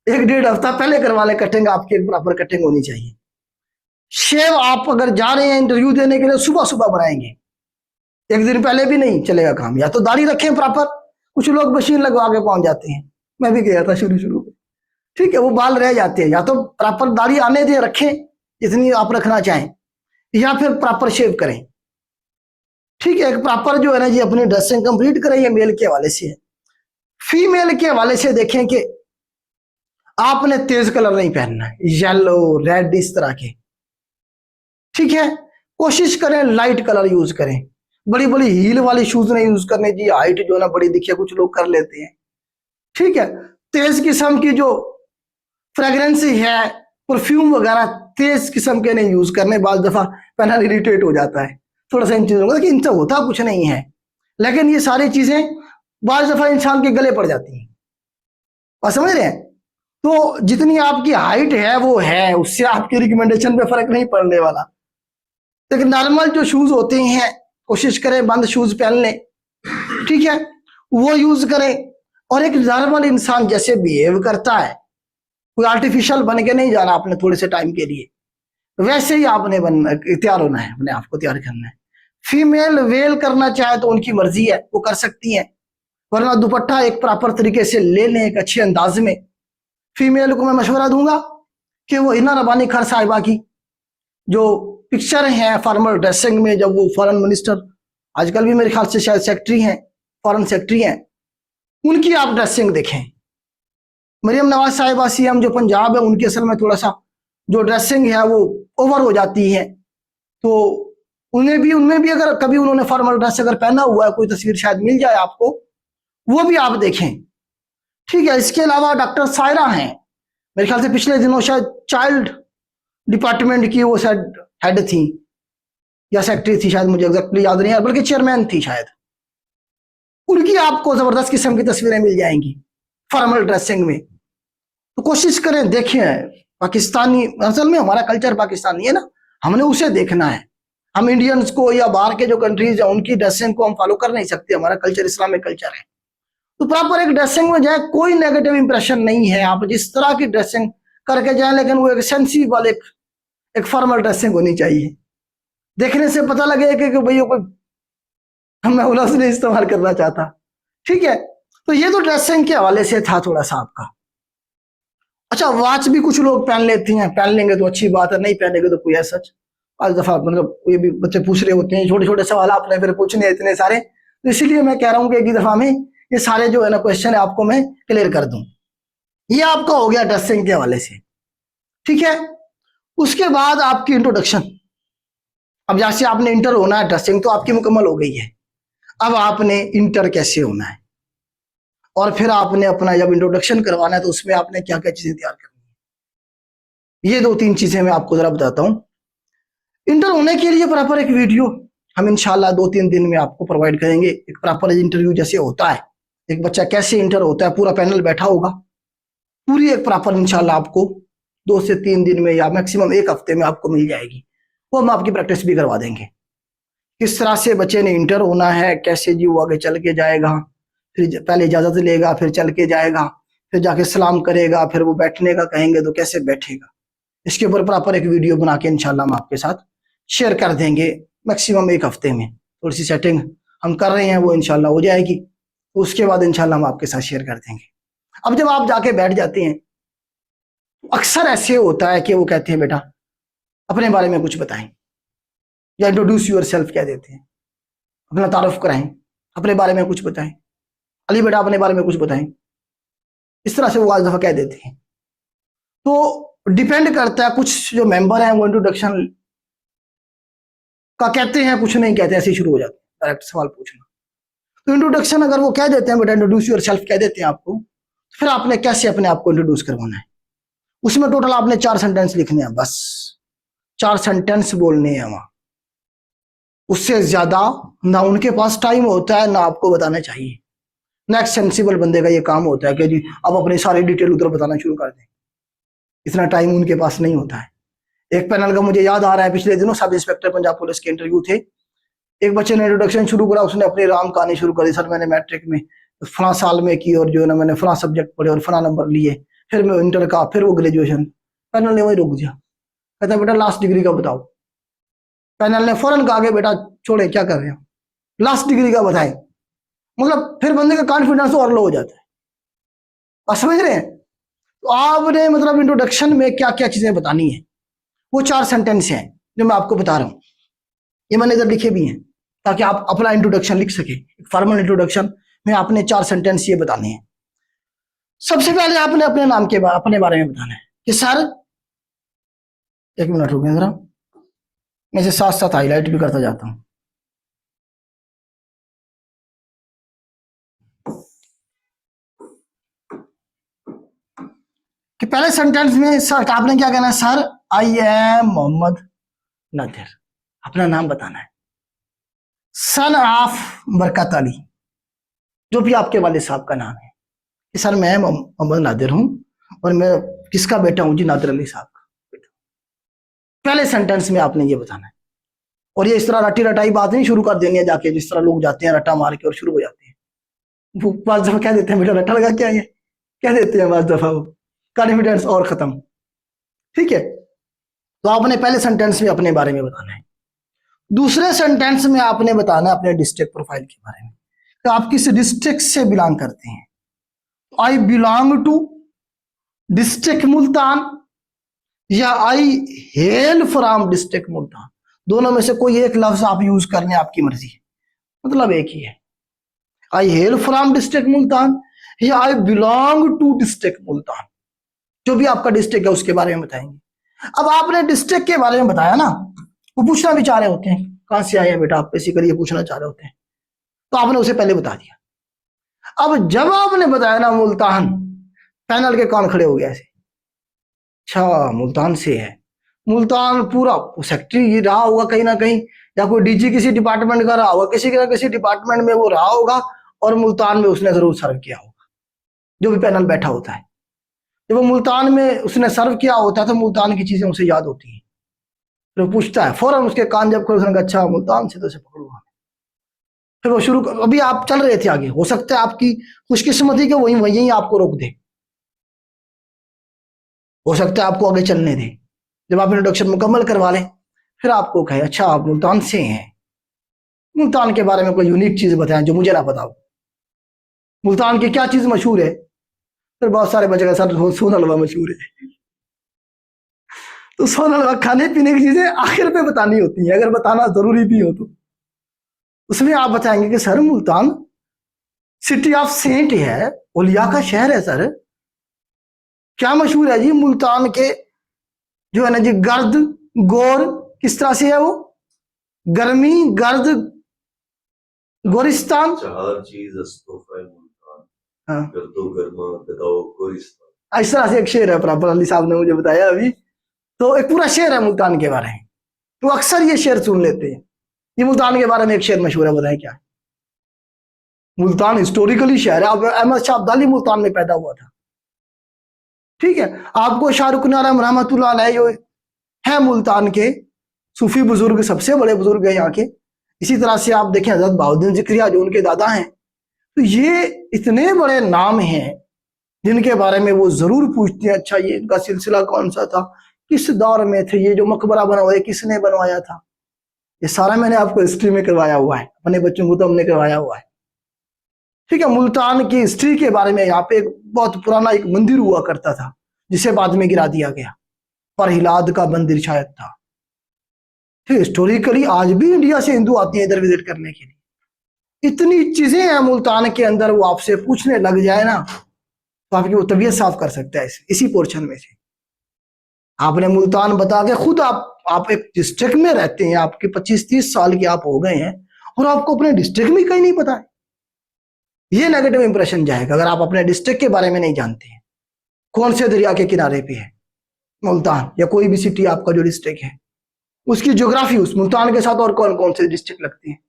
1-1.5 हफ्ता पहले करवा लें कटिंग, आपकी एक प्रॉपर कटिंग होनी चाहिए। शेव आप अगर जा रहे हैं इंटरव्यू देने के लिए सुबह सुबह बनाएंगे, एक दिन पहले भी नहीं चलेगा काम। या तो दाढ़ी रखें प्रॉपर, कुछ लोग मशीन लगवा के पहुंच जाते हैं, मैं भी गया था शुरू में, ठीक है, वो बाल रह जाते हैं। या तो प्रॉपर दाढ़ी आने दें, रखें जितनी आप रखना चाहें, या फिर प्रॉपर शेव करें, ठीक है। एक प्रॉपर जो है ना जी अपनी ड्रेसिंग कंप्लीट करें। ये मेल के हवाले से है। फीमेल के हवाले से देखें कि आपने तेज कलर नहीं पहनना है, येलो रेड इस तरह के, ठीक है। कोशिश करें लाइट कलर यूज करें, बड़ी बड़ी हील वाली शूज नहीं यूज करने जी, हाइट जो ना बड़ी दिखे, कुछ लोग कर लेते हैं, ठीक है। तेज किस्म की जो फ्रेग्रेंस है, परफ्यूम वगैरह तेज किस्म के नहीं यूज करने, बाद दफा पहना इरिटेट हो जाता है थोड़ा सा इन चीजों का, इनसे होता कुछ नहीं है, लेकिन ये सारी चीजें बाद दफा इंसान के गले पड़ जाती हैं, और समझ रहे हैं। तो जितनी आपकी हाइट है वो है, उससे आपकी रिकमेंडेशन पे फर्क नहीं पड़ने वाला। लेकिन नॉर्मल जो शूज होते हैं कोशिश करें बंद शूज पहन लें, ठीक है, वो यूज करें। और एक नॉर्मल इंसान जैसे बिहेव करता है, कोई आर्टिफिशियल बन के नहीं जाना आपने थोड़े से टाइम के लिए, वैसे ही आपने तैयार होना है, अपने आप को तैयार करना है। फीमेल वेल करना चाहे तो उनकी मर्जी है, वो कर सकती है, वरना दुपट्टा एक प्रॉपर तरीके से ले लें एक अच्छे अंदाज में। फीमेल को मैं मशवरा दूंगा कि वो हिना रबानी खान साहिबा की जो पिक्चर है फॉर्मल ड्रेसिंग में, जब वो फॉरेन मिनिस्टर, आजकल भी मेरे ख्याल से शायद सेक्रेटरी हैं, फॉरेन सेक्रेटरी हैं, उनकी आप ड्रेसिंग देखें। मरियम नवाज साहिबा सीएम जो पंजाब है, उनकी असल में थोड़ा सा जो ड्रेसिंग है वो ओवर हो जाती है, तो उनमें भी अगर कभी उन्होंने फॉर्मल ड्रेस अगर पहना हुआ है, कोई तस्वीर शायद मिल जाए आपको, वो भी आप देखें, ठीक है। इसके अलावा डॉक्टर सायरा हैं, मेरे ख्याल से पिछले दिनों शायद चाइल्ड डिपार्टमेंट की वो शायद हेड थी या सेक्रेटरी थी, शायद मुझे एग्जैक्टली याद नहीं है, बल्कि चेयरमैन थी शायद। उनकी आपको जबरदस्त किस्म की तस्वीरें मिल जाएंगी फॉर्मल ड्रेसिंग में। तो कोशिश करें, देखें। पाकिस्तानी, असल में हमारा कल्चर पाकिस्तानी है ना, हमने उसे देखना है। हम इंडियंस को या बाहर के जो कंट्रीज है उनकी ड्रेसिंग को हम फॉलो कर नहीं सकते, हमारा कल्चर इस्लामिक कल्चर है। तो प्रॉपर एक ड्रेसिंग में जाए, कोई नेगेटिव इंप्रेशन नहीं है, आप जिस तरह की ड्रेसिंग करके जाए, लेकिन वो एक सेंसिबल एक फॉर्मल ड्रेसिंग होनी चाहिए। देखने से पता लगे कि भाई कोई मैं लफ्ज़ नहीं इस्तेमाल करना चाहता, ठीक है। तो ये तो ड्रेसिंग के हवाले से था थोड़ा सा आपका। अच्छा, वॉच भी कुछ लोग पहन लेती हैं, पहन लेंगे तो अच्छी बात है, नहीं पहनेंगे तो कोई है सच। आज दफा मतलब ये भी बच्चे पूछ रहे होते हैं, छोटे छोटे सवाल आपने फिर पूछने इतने सारे, तो इसीलिए मैं कह रहा हूँ कि एक ही दफा में ये सारे जो है ना क्वेश्चन है आपको मैं क्लियर कर दूं। ये आपका हो गया ड्रेसिंग के हवाले से, ठीक है। उसके बाद आपकी इंट्रोडक्शन, अब जैसे आपने इंटर होना है, ड्रेसिंग तो आपकी मुकम्मल हो गई है, अब आपने इंटर कैसे होना है, और फिर आपने अपना जब इंट्रोडक्शन करवाना है तो उसमें आपने क्या क्या चीजें तैयार करनी है। ये 2-3 चीजें मैं आपको जरा बताता हूं। इंटर होने के लिए प्रॉपर एक वीडियो हम इंशाल्लाह 2-3 दिन में आपको प्रोवाइड करेंगे। एक प्रॉपर इंटरव्यू जैसे होता है, एक बच्चा कैसे इंटर होता है, पूरा पैनल बैठा होगा, पूरी एक प्रॉपर इंशाल्लाह आपको 2 से 3 दिन में या मैक्सिमम 1 हफ्ते में आपको मिल जाएगी। वो हम आपकी प्रैक्टिस भी करवा देंगे। किस तरह से बच्चे ने इंटर होना है, कैसे जी वो आगे चल के जाएगा, फिर पहले इजाजत लेगा, फिर चल के जाएगा, फिर जाके सलाम करेगा, फिर वो बैठने का कहेंगे तो कैसे बैठेगा, इसके ऊपर प्रॉपर एक वीडियो बना के इंशाल्लाह हम आपके साथ शेयर कर देंगे मैक्सिमम 1 हफ्ते में। थोड़ी सी सेटिंग हम कर रहे हैं, वो इंशाल्लाह हो जाएगी, तो उसके बाद इंशाल्लाह हम आपके साथ शेयर कर देंगे। अब जब आप जाके बैठ जाते हैं, अक्सर ऐसे होता है कि वो कहते हैं बेटा अपने बारे में कुछ बताएं, या इंट्रोड्यूस यूर सेल्फ कह देते हैं, अपना तारुफ कराएं, अपने बारे में कुछ बताएं, अली बेटा अपने बारे में कुछ बताएं, इस तरह से वो आज दफा कह देते हैं। तो डिपेंड करता है, कुछ जो मेंबर हैं वो इंट्रोडक्शन का कहते हैं, कुछ नहीं कहते, ऐसे शुरू हो जाते हैं डायरेक्ट सवाल पूछना। तो इंट्रोडक्शन अगर वो कह देते हैं बेटा इंट्रोड्यूस यूर सेल्फ कह देते हैं आपको, फिर आपने कैसे अपने आप को इंट्रोड्यूस करवाना है। उसमें टोटल आपने 4 सेंटेंस लिखने हैं, बस 4 सेंटेंस बोलने हैं वहां, उससे ज्यादा ना उनके पास टाइम होता है ना आपको बताना चाहिए। ना एक सेंसिबल बंदे का ये काम होता है कि जी अब अपनी सारी डिटेल उधर बताना शुरू कर दें, इतना टाइम उनके पास नहीं होता है। एक पैनल का मुझे याद आ रहा है, पिछले दिनों सब इंस्पेक्टर पंजाब पुलिस के इंटरव्यू थे, एक बच्चे ने इंट्रोडक्शन शुरू करा, उसने अपनी राम कहानी शुरू करी, सर मैंने मैट्रिक में फला साल में की और जो है ना मैंने फला सब्जेक्ट पढ़े और फला नंबर लिए, फिर मैं इंटर का, फिर वो ग्रेजुएशन। पैनल ने वही रोक दिया, कहता बेटा लास्ट डिग्री का बताओ। पैनल ने फौरन कहा कि बेटा छोड़े क्या कर रहे हो, लास्ट डिग्री का बताएं। मतलब फिर बंदे का कॉन्फिडेंस और लो हो जाता है, आप समझ रहे हैं। तो आपने मतलब इंट्रोडक्शन में क्या क्या चीजें बतानी है, वो 4 सेंटेंस हैं जो मैं आपको बता रहा हूं, ये मैंने इधर लिखे भी हैं ताकि आप अपना इंट्रोडक्शन लिख सके। फॉर्मल इंट्रोडक्शन में आपने 4 सेंटेंस ये बताने हैं। सबसे पहले आपने अपने नाम के अपने बारे में बताना है कि सर, 1 मिनट रुकिए जरा, मैं इसे साथ साथ हाईलाइट भी करता जाता हूं। कि पहले सेंटेंस में सर आपने क्या कहना है, sir I am Mohammad Nadir, अपना नाम बताना है। सन ऑफ बरकत अली, जो भी आपके वाले साहब का नाम है, कि सर मैं मोहम्मद नादिर हूं और मैं किसका बेटा हूं जी, नादिर अली साहब का बेटा। पहले सेंटेंस में आपने ये बताना है। और ये इस तरह रटी रटाई बात नहीं शुरू कर देनी है जाके, जिस तरह लोग जाते हैं रट्टा मार के और शुरू हो जाते हैं। वो पांच दफा कह देते हैं बेटा रट्टा लगा क्या, ये कह देते हैं 5 दफा, वो कॉन्फिडेंस और खत्म। ठीक है, तो आपने पहले सेंटेंस में अपने बारे में बताना है। दूसरे सेंटेंस में आपने बताना है अपने डिस्ट्रिक्ट प्रोफाइल के बारे में, तो आप किस डिस्ट्रिक्ट से बिलोंग करते हैं। I belong to district Multan या I hail from district Multan, दोनों में से कोई एक लफ्ज आप यूज कर लें, आपकी मर्जी है, मतलब एक ही है। I hail from district Multan या I belong to district Multan, जो भी आपका डिस्ट्रिक्ट है उसके बारे में बताएंगे। अब आपने डिस्ट्रिक्ट के बारे में बताया ना, वो पूछना भी चाह रहे होते हैं कहां से आए हैं बेटा आप, बेसिकली ये पूछना चाह रहे होते हैं, तो आपने उसे पहले बता दिया। अब जब आपने बताया ना मुल्तान, पैनल के कान खड़े हो गए ऐसे, अच्छा मुल्तान से है, मुल्तान पूरा सेक्रेटरी रहा होगा कहीं ना कहीं, या कोई डीजी किसी डिपार्टमेंट का रहा होगा, किसी ना किसी डिपार्टमेंट में वो रहा होगा और मुल्तान में उसने जरूर सर्व किया होगा, जो भी पैनल बैठा होता है। जब वो मुल्तान में उसने सर्व किया होता है तो मुल्तान की चीजें उसे याद होती हैं, तो पूछता है फौरन, उसके कान जब खोल, उसने कहा अच्छा मुल्तान से तो से पकड़ूंगा। फिर वो शुरू, अभी आप चल रहे थे आगे, हो सकता है आपकी खुशकिस्मती के वही वही आपको रोक दे, हो सकता है आपको आगे चलने दे। जब आप इंट्रोडक्शन मुकम्मल करवा लें फिर आपको कहे अच्छा आप मुल्तान से हैं, मुल्तान के बारे में कोई यूनिक चीज बताएं जो मुझे ना पता हो, मुल्तान की क्या चीज मशहूर है। फिर बहुत सारे बच्चे का सर सोन हलवा मशहूर है, तो सोन हलवा खाने पीने की चीजें आखिर पे बतानी होती है, अगर बताना जरूरी भी हो तो उसमें आप बताएंगे कि sir Multan city of saint है, औलिया का शहर है सर, क्या मशहूर है जी मुल्तान के, जो है ना जी गर्द गोर, किस तरह से है वो, गर्मी गर्द गोरिस्तान, हर चीज मुल्तान, हाँ गर्दो गर्मा गदाओ गोरिस्तान, इस तरह से एक शेर है, प्रॉपर अली साहब ने मुझे बताया अभी, तो एक पूरा शेर है मुल्तान के बारे में, तो अक्सर ये शेर सुन लेते हैं। ये मुल्तान के बारे में एक शेर मशहूर है, बताएं क्या। मुल्तान हिस्टोरिकली शहर है, अब अहमद शाह अब्दाली मुल्तान में पैदा हुआ था, ठीक है, आपको शाहरुख नारायण रहमतुल्लाह अलैह जो है मुल्तान के सूफी बुजुर्ग, सबसे बड़े बुजुर्ग है यहाँ के। इसी तरह से आप देखें हजरत बहाउद्दीन ज़िक्रिया जो उनके दादा हैं। तो ये इतने बड़े नाम हैं जिनके बारे में वो जरूर पूछते हैं, अच्छा ये इनका सिलसिला कौन सा था, किस दौर में थे, ये जो मकबरा बना हुआ है किसने बनवाया था। ये सारा मैंने आपको हिस्ट्री में करवाया हुआ है, अपने बच्चों को तो हमने करवाया हुआ है। ठीक है, मुल्तान की हिस्ट्री के बारे में यहाँ पे एक बहुत पुराना एक मंदिर हुआ करता था जिसे बाद में गिरा दिया गया, पर हिलाद का मंदिर शायद था। ठीक, हिस्टोरिकली आज भी इंडिया से हिंदू आते हैं इधर विजिट करने के लिए। इतनी चीजें हैं मुल्तान के अंदर, वो आपसे पूछने लग जाए ना तो आपकी वो तबीयत साफ कर सकता है इसी पोर्शन में से। आपने मुल्तान बता के खुद आप एक डिस्ट्रिक्ट में रहते हैं, आपके 25-30 साल के आप हो गए हैं और आपको अपने डिस्ट्रिक्ट में कहीं नहीं पता है। ये नेगेटिव इंप्रेशन जाएगा अगर आप अपने डिस्ट्रिक्ट के बारे में नहीं जानते हैं। कौन से दरिया के किनारे पे है मुल्तान, या कोई भी सिटी आपका जो डिस्ट्रिक्ट है उसकी ज्योग्राफी उस मुल्तान के साथ और कौन कौन से डिस्ट्रिक्ट लगते हैं,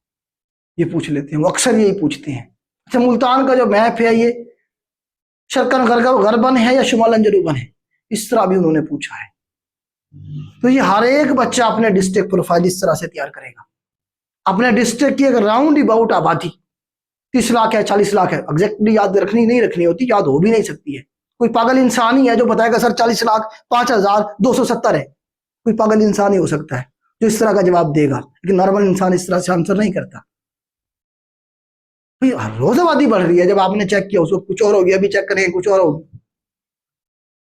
ये पूछ लेते हैं। वो अक्सर यही पूछते हैं। अच्छा, मुल्तान का जो मैप है ये शर्कन गरबन है या शुमालन जरूबन है, इस तरह भी उन्होंने पूछा है। तो ये हर एक बच्चा अपने डिस्ट्रिक्ट प्रोफाइल इस तरह से तैयार करेगा। अपने डिस्ट्रिक्ट की एक राउंड अबाउट आबादी 30 लाख है, 40 लाख है, एग्जैक्टली याद रखनी नहीं रखनी होती, याद हो भी नहीं सकती है। कोई पागल इंसान ही है जो बताएगा सर 40 लाख 5270 है, कोई पागल इंसान ही हो सकता है जो इस तरह का जवाब देगा, लेकिन नॉर्मल इंसान इस तरह से आंसर नहीं करता। रोज आबादी बढ़ रही है, जब आपने चेक किया उसको कुछ और हो गया, अभी चेक करेंगे कुछ और होगी।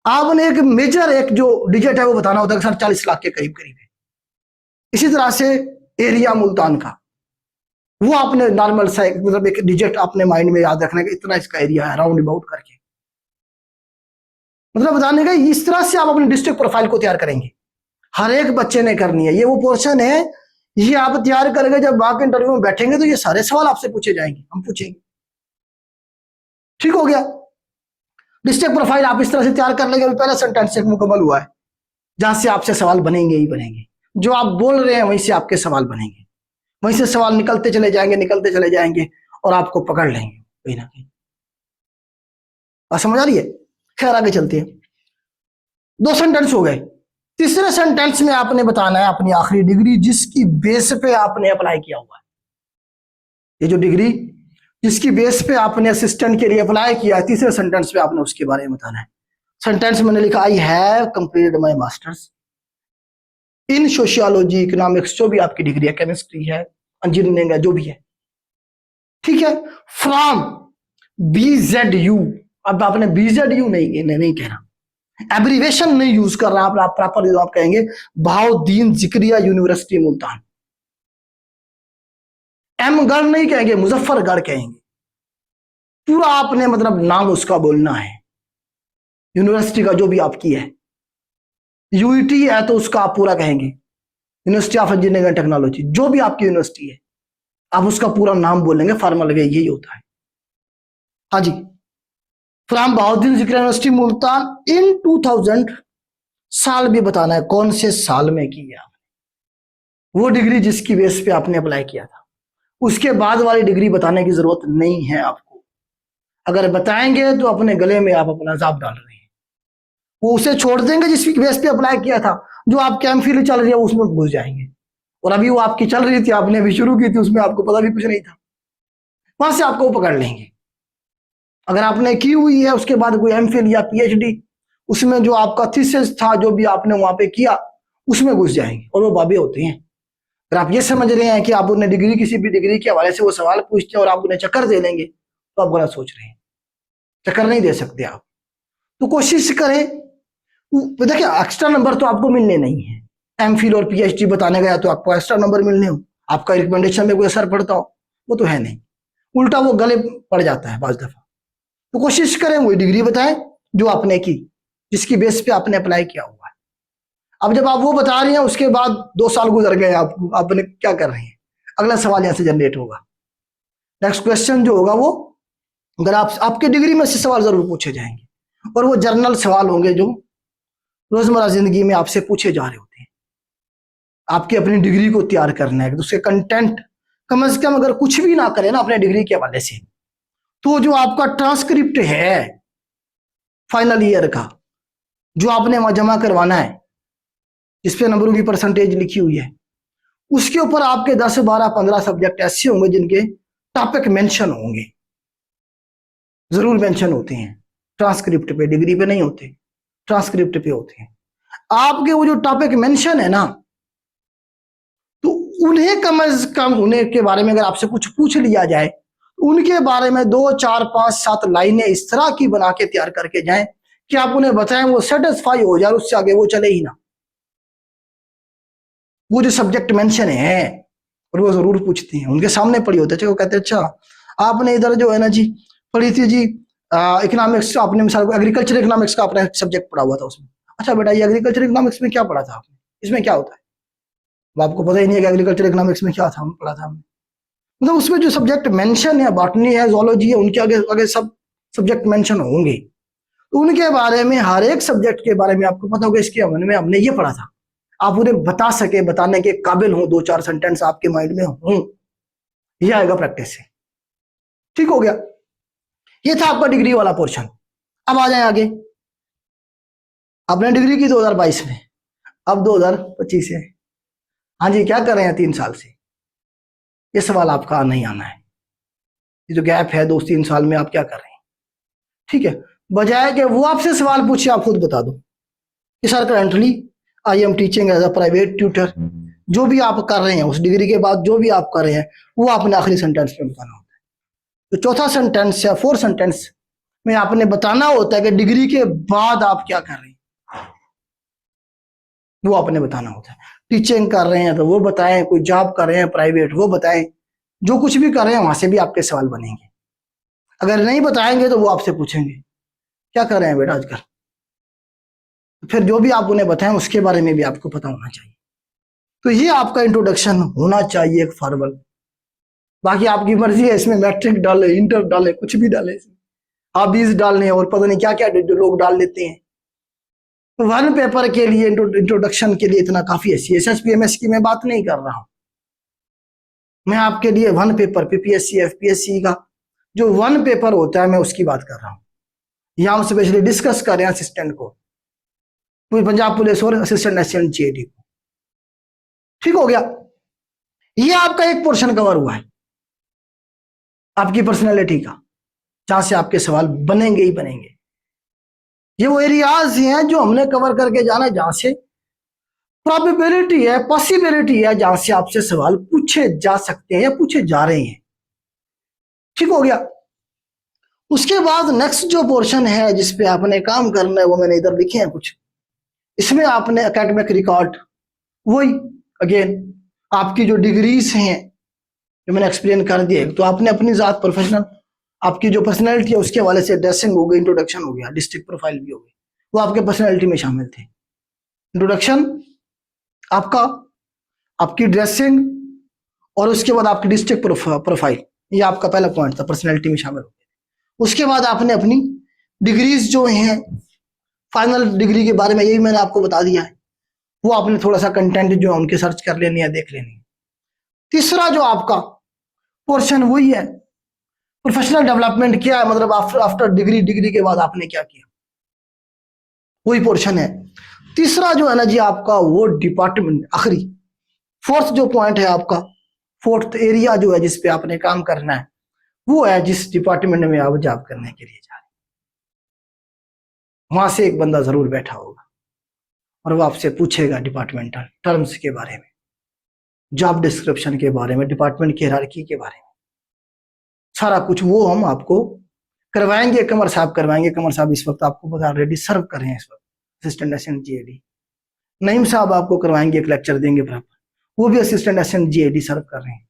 आपने एक मेजर एक जो डिजिट है वो बताना होता है सर 40 लाख के करीब करीब है। इसी तरह से एरिया मुल्तान का वो आपने नॉर्मल सा मतलब एक डिजिट आपने माइंड में याद रखने का, इतना इसका एरिया है राउंड अबाउट करके, मतलब बताने का। इस तरह से आप अपने डिस्ट्रिक्ट प्रोफाइल को तैयार करेंगे, हर एक बच्चे ने करनी है। ये वो पोर्शन है, ये आप तैयार करेंगे, जब बाकी इंटरव्यू में बैठेंगे तो ये सारे सवाल आपसे पूछे जाएंगे, हम पूछेंगे। ठीक हो गया, डिस्ट्रिक्ट प्रोफाइल आप इस तरह से तैयार कर लेंगे। अभी पहला सेंटेंस एक मुकम्मल हुआ है जहां से आपसे सवाल बनेंगे ही बनेंगे, जो आप बोल रहे हैं वहीं से आपके सवाल बनेंगे, वहीं से सवाल निकलते चले जाएंगे और आपको पकड़ लेंगे कहीं ना कहीं। बात समझ आ रही है? खैर आगे चलते हैं। 2 सेंटेंस हो गए। तीसरे सेंटेंस में आपने बताना है अपनी आखिरी डिग्री जिसकी बेस पे आपने अप्लाई किया हुआ है। ये जो डिग्री जिसकी बेस पे आपने असिस्टेंट के लिए अप्लाई किया है, तीसरे सेंटेंस में आपने उसके बारे में बताना है। सेंटेंस मैंने लिखा I have completed my masters in sociology, economics, जो भी आपकी डिग्री है, केमिस्ट्री है, इंजीनियरिंग है, जो भी है। ठीक है, फ्रॉम BZU। अब आपने BZU नहीं कहना, एब्रीवेशन नहीं यूज कर रहा आप प्रॉपर आप कहेंगे बहाउद्दीन जिक्रिया यूनिवर्सिटी मुल्तान। एमगढ़ नहीं कहेंगे, मुजफ्फरगढ़ कहेंगे। पूरा आपने मतलब नाम उसका बोलना है, यूनिवर्सिटी का जो भी आपकी है। UET है तो उसका आप पूरा कहेंगे university of engineering and technology, जो भी आपकी यूनिवर्सिटी है आप उसका पूरा नाम बोलेंगे, फॉर्मल वे यही होता है। हाँ जी, फ्रॉम बहाउद्दीन जिक्रिया यूनिवर्सिटी मुल्तान इन 2000, साल भी बताना है कौन से साल में किया वो डिग्री जिसकी बेस पे आपने अप्लाई किया था। उसके बाद वाली डिग्री बताने की जरूरत नहीं है आपको। अगर बताएंगे तो अपने गले में आप अपना जाप डाल रहे हैं। वो उसे छोड़ देंगे जिसकी बेस पे अप्लाई किया था, जो आपकी एमफिल चल रही है उसमें घुस जाएंगे। और अभी वो आपकी चल रही थी, आपने अभी शुरू की थी, उसमें आपको पता भी कुछ नहीं था, वहां से आपको पकड़ लेंगे। अगर आपने की हुई है उसके बाद कोई एमफिल या PhD, उसमें जो आपका थीसिस था, जो भी आपने वहां पे किया, उसमें घुस जाएंगे और वो बाबे होते हैं। अगर आप ये समझ रहे हैं कि आप उन्हें डिग्री, किसी भी डिग्री के हवाले से वो सवाल पूछते हैं और आप उन्हें चक्कर दे लेंगे, तो आप गलत सोच रहे हैं। चक्कर नहीं दे सकते आप, तो कोशिश करें। देखिए एक्स्ट्रा नंबर तो आपको मिलने नहीं है, एमफिल और PhD बताने गया तो आपको एक्स्ट्रा नंबर मिलने हो, आपका रिकमेंडेशन में कोई असर पड़ता हो, वो तो है नहीं। उल्टा वो गले पड़ जाता है बाज दफा। तो कोशिश करें वही डिग्री बताएं जो आपने की, जिसकी बेस पे आपने अप्लाई किया हुआ है। अब जब आप वो बता रहे हैं उसके बाद 2 साल गुजर गए, आपने क्या कर रहे हैं, अगला सवाल यहां से जनरेट होगा। नेक्स्ट क्वेश्चन जो होगा वो, अगर आपके डिग्री में से सवाल जरूर पूछे जाएंगे और वो जर्नल सवाल होंगे जो रोजमर्रा जिंदगी में आपसे पूछे जा रहे होते हैं। आपकी अपनी डिग्री को तैयार करना है, उसके कंटेंट कम से कम अगर कुछ भी ना करें ना अपने डिग्री के हवाले से, तो जो आपका ट्रांसक्रिप्ट है फाइनल ईयर का, जो आपने वहां जमा करवाना है, जिसपे नंबरों की परसेंटेज लिखी हुई है, उसके ऊपर आपके 10, 12, 15 सब्जेक्ट ऐसे होंगे जिनके टॉपिक मेंशन होंगे, जरूर मेंशन होते हैं। ट्रांसक्रिप्ट पे, डिग्री पे नहीं होते, ट्रांसक्रिप्ट पे होते हैं। आपके वो जो टॉपिक मेंशन है ना, तो उन्हें कम से कम उन्हें के बारे में अगर आपसे कुछ पूछ लिया जाए, उनके बारे में 2, 4, 5, 7 लाइनें इस तरह की बना के तैयार करके जाएं कि आप उन्हें बताएं, वो सेटिस्फाई हो जाए, उससे आगे वो चले ही ना। वो जो सब्जेक्ट मेंशन है, और वो जरूर पूछते हैं, उनके सामने पढ़ी होते हैं, वो कहते हैं अच्छा आपने इधर जो है ना जी पढ़ी थी जी इकोनॉमिक्स, आपने मिसाल एग्रीकल्चर इकोनॉमिक्स का आपने सब्जेक्ट पढ़ा हुआ था उसमें, अच्छा बेटा ये एग्रीकल्चर इकोनॉमिक्स में क्या पढ़ा था आपने, इसमें क्या होता है? वो आपको पता ही नहीं है कि एग्रीकल्चर इकोनॉमिक्स में क्या था, हम पढ़ा था हमने। मतलब उसमें जो सब्जेक्ट मेंशन है, बॉटनी है, जोलॉजी है, उनके आगे आगे सब सब्जेक्ट मेंशन होंगे, तो उनके बारे में, हर एक सब्जेक्ट के बारे में आपको पता होगा, इसके मन में हमने ये पढ़ा था, आप उन्हें बता सके, बताने के काबिल हो, 2, 4 सेंटेंस आपके माइंड में हो, ये आएगा प्रैक्टिस से। ठीक हो गया, ये था आपका डिग्री वाला पोर्शन। अब आ जाए आगे, आपने डिग्री की 2022 में, अब 2025 है, हाँ जी क्या कर रहे हैं 3 साल से? ये सवाल आपका नहीं आना है, ये जो गैप है 2-3 साल में आप क्या कर रहे हैं? ठीक है, बजाय कि वो आपसे सवाल पूछे, आप खुद बता दो कि sir currently I am teaching as a private tutor. जो भी आप कर रहे हैं उस डिग्री के बाद, जो भी आप कर रहे हैं, वो आपने आखिरी सेंटेंस में बताना होता है। तो चौथा सेंटेंस या 4 सेंटेंस में आपने बताना होता है कि डिग्री के बाद आप क्या कर रहे हैं, वो आपने बताना होता है। टीचिंग कर रहे हैं तो वो बताएं, कोई जॉब कर रहे हैं प्राइवेट वो बताएं, जो कुछ भी कर रहे हैं वहां से भी आपके सवाल बनेंगे। अगर नहीं बताएंगे तो वो आपसे पूछेंगे क्या कर रहे हैं बेटा आजकल, फिर जो भी आप उन्हें बताएं उसके बारे में भी आपको पता होना चाहिए। तो ये आपका इंट्रोडक्शन होना चाहिए एक फॉर्मल। बाकी आपकी मर्जी है, इसमें मैट्रिक डाले, इंटर डाले, कुछ भी डाले, आप 20 डालने और पता नहीं क्या क्या लोग डाल लेते हैं। वन पेपर के लिए, इंट्रोडक्शन के लिए इतना काफी है। CSS PMS की मैं बात नहीं कर रहा हूं, मैं आपके लिए वन पेपर PPSC FPSC का जो वन पेपर होता है मैं उसकी बात कर रहा हूं। यहां हम स्पेशली डिस्कस कर रहे हैं असिस्टेंट को, पंजाब पुलिस और असिस्टेंट एसएन GAD को। ठीक हो गया, ये आपका एक पोर्शन कवर हुआ है आपकी पर्सनैलिटी का, जहां से आपके सवाल बनेंगे ही बनेंगे। ये वो एरियाज हैं जो हमने कवर करके जाना है, जहां से प्रोबेबिलिटी है, पॉसिबिलिटी है, जहां से आपसे सवाल पूछे जा सकते हैं या पूछे जा रहे हैं। ठीक हो गया, उसके बाद नेक्स्ट जो पोर्शन है जिसपे आपने काम करना है, वो मैंने इधर लिखे हैं कुछ। इसमें आपने एकेडमिक रिकॉर्ड, वही अगेन आपकी जो डिग्रीज हैं जो मैंने एक्सप्लेन कर दिए, तो आपने अपनी जात प्रोफेशनल, आपकी जो पर्सनैलिटी है उसके हवाले से ड्रेसिंग हो गई, इंट्रोडक्शन हो गया, डिस्ट्रिक्ट प्रोफाइल भी हो गई, वो आपके पर्सनैलिटी में शामिल थे। इंट्रोडक्शन आपका, आपकी ड्रेसिंग, और उसके बाद आपकी डिस्ट्रिक्ट प्रोफाइल, ये आपका पहला पॉइंट था, पर्सनैलिटी में शामिल हो गया। उसके बाद आपने अपनी डिग्रीज जो हैं, फाइनल डिग्री के बारे में यही मैंने आपको बता दिया है, वो आपने थोड़ा सा कंटेंट जो है उनके सर्च कर लेनी है, देख लेनी है। तीसरा जो आपका पोर्शन वही है प्रोफेशनल डेवलपमेंट, क्या है मतलब आफ्टर डिग्री, डिग्री के बाद आपने क्या किया, वही पोर्शन है। तीसरा जो है ना जी आपका वो डिपार्टमेंट, आखिरी 4th जो पॉइंट है आपका, 4th एरिया जो है जिसपे आपने काम करना है, वो है जिस डिपार्टमेंट में आप जॉब करने के लिए जा रहे हैं। वहां से एक बंदा जरूर बैठा होगा और वो आपसे पूछेगा डिपार्टमेंटल टर्म्स के बारे में, जॉब डिस्क्रिप्शन के बारे में, डिपार्टमेंट की हायरार्की के बारे में, सारा कुछ वो हम आपको करवाएंगे। कमर साहब करवाएंगे, कमर साहब इस वक्त आपको पता ऑलरेडी सर्व कर रहे हैं, इस वक्त असिस्टेंट एसएन GAD। नईम साहब आपको करवाएंगे, एक लेक्चर देंगे बराबर, वो भी असिस्टेंट एसएन GAD सर्व कर रहे हैं।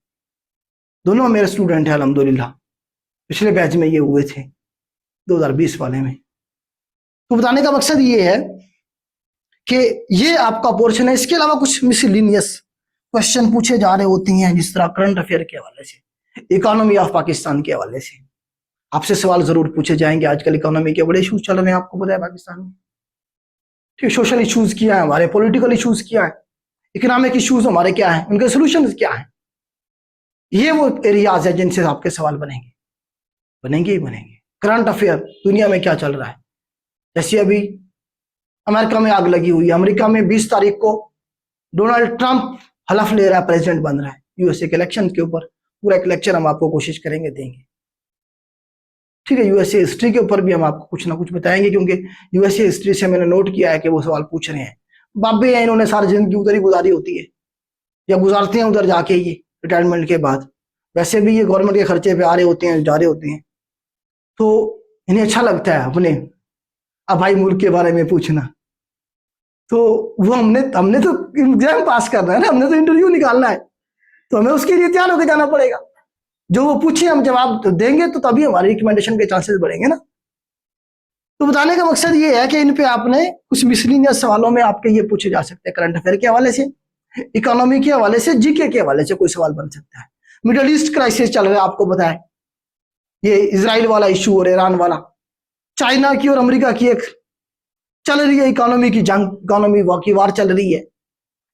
दोनों मेरे स्टूडेंट हैं अल्हम्दुलिल्लाह, पिछले बैच में ये हुए थे 2020 वाले में। तो बताने का मकसद ये है कि ये आपका पोर्शन है। इसके अलावा कुछ मिसलिनियस क्वेश्चन पूछे जा रहे होते हैं, जिस तरह करंट अफेयर के हवाले से, इकोनॉमी ऑफ पाकिस्तान के हवाले से आपसे सवाल जरूर पूछे जाएंगे। आजकल इकोनॉमी के बड़े इशूज चल रहे हैं, आपको पता है पाकिस्तान में। ठीक, सोशल इश्यूज क्या है हमारे, पॉलिटिकल इश्यूज क्या है, इकोनॉमिक इश्यूज हमारे क्या है, उनके सोल्यूशन क्या है। ये वो एरियाज है जिनसे आपके सवाल बनेंगे, बनेंगे ही बनेंगे। करंट अफेयर, दुनिया में क्या चल रहा है, जैसे अभी अमेरिका में आग लगी हुई है। अमेरिका में 20 तारीख को डोनाल्ड ट्रंप हलफ ले रहा है, प्रेसिडेंट बन रहा है यूएसए के इलेक्शन के ऊपर। पूरा एक लेक्चर हम आपको कोशिश करेंगे देंगे, ठीक है। यूएसए हिस्ट्री के ऊपर भी हम आपको कुछ ना कुछ बताएंगे, क्योंकि यूएसए हिस्ट्री से मैंने नोट किया है कि वो सवाल पूछ रहे हैं। बाबे हैं, इन्होंने सारी जिंदगी उधर ही गुजारी होती है या गुजारते हैं उधर जाके ये रिटायरमेंट के बाद। वैसे भी ये गवर्नमेंट के खर्चे पे आ रहे होते हैं, जा रहे होते हैं, तो इन्हें अच्छा लगता है अपने भाई मुल्क के बारे में पूछना। तो वो हमने तो एग्जाम पास करना है ना, हमने तो इंटरव्यू निकालना है, तो हमें उसके लिए तैयार होकर जाना पड़ेगा। जो वो पूछे हम जवाब देंगे तो तभी हमारी रिकमेंडेशन के चांसेस बढ़ेंगे ना। तो बताने का मकसद ये है कि इन पे आपने कुछ मिसलिनियस सवालों में आपके ये पूछे जा सकते हैं, करंट अफेयर के हवाले से, इकोनॉमी के हवाले से, जीके के हवाले से कोई सवाल बन सकता है। मिडल ईस्ट क्राइसिस चल रहा है, आपको पता है, ये इजराइल वाला इशू और ईरान वाला, चाइना की और अमेरिका की एक चल रही है इकोनॉमी की जंग, इकोनॉमी की वार चल रही है।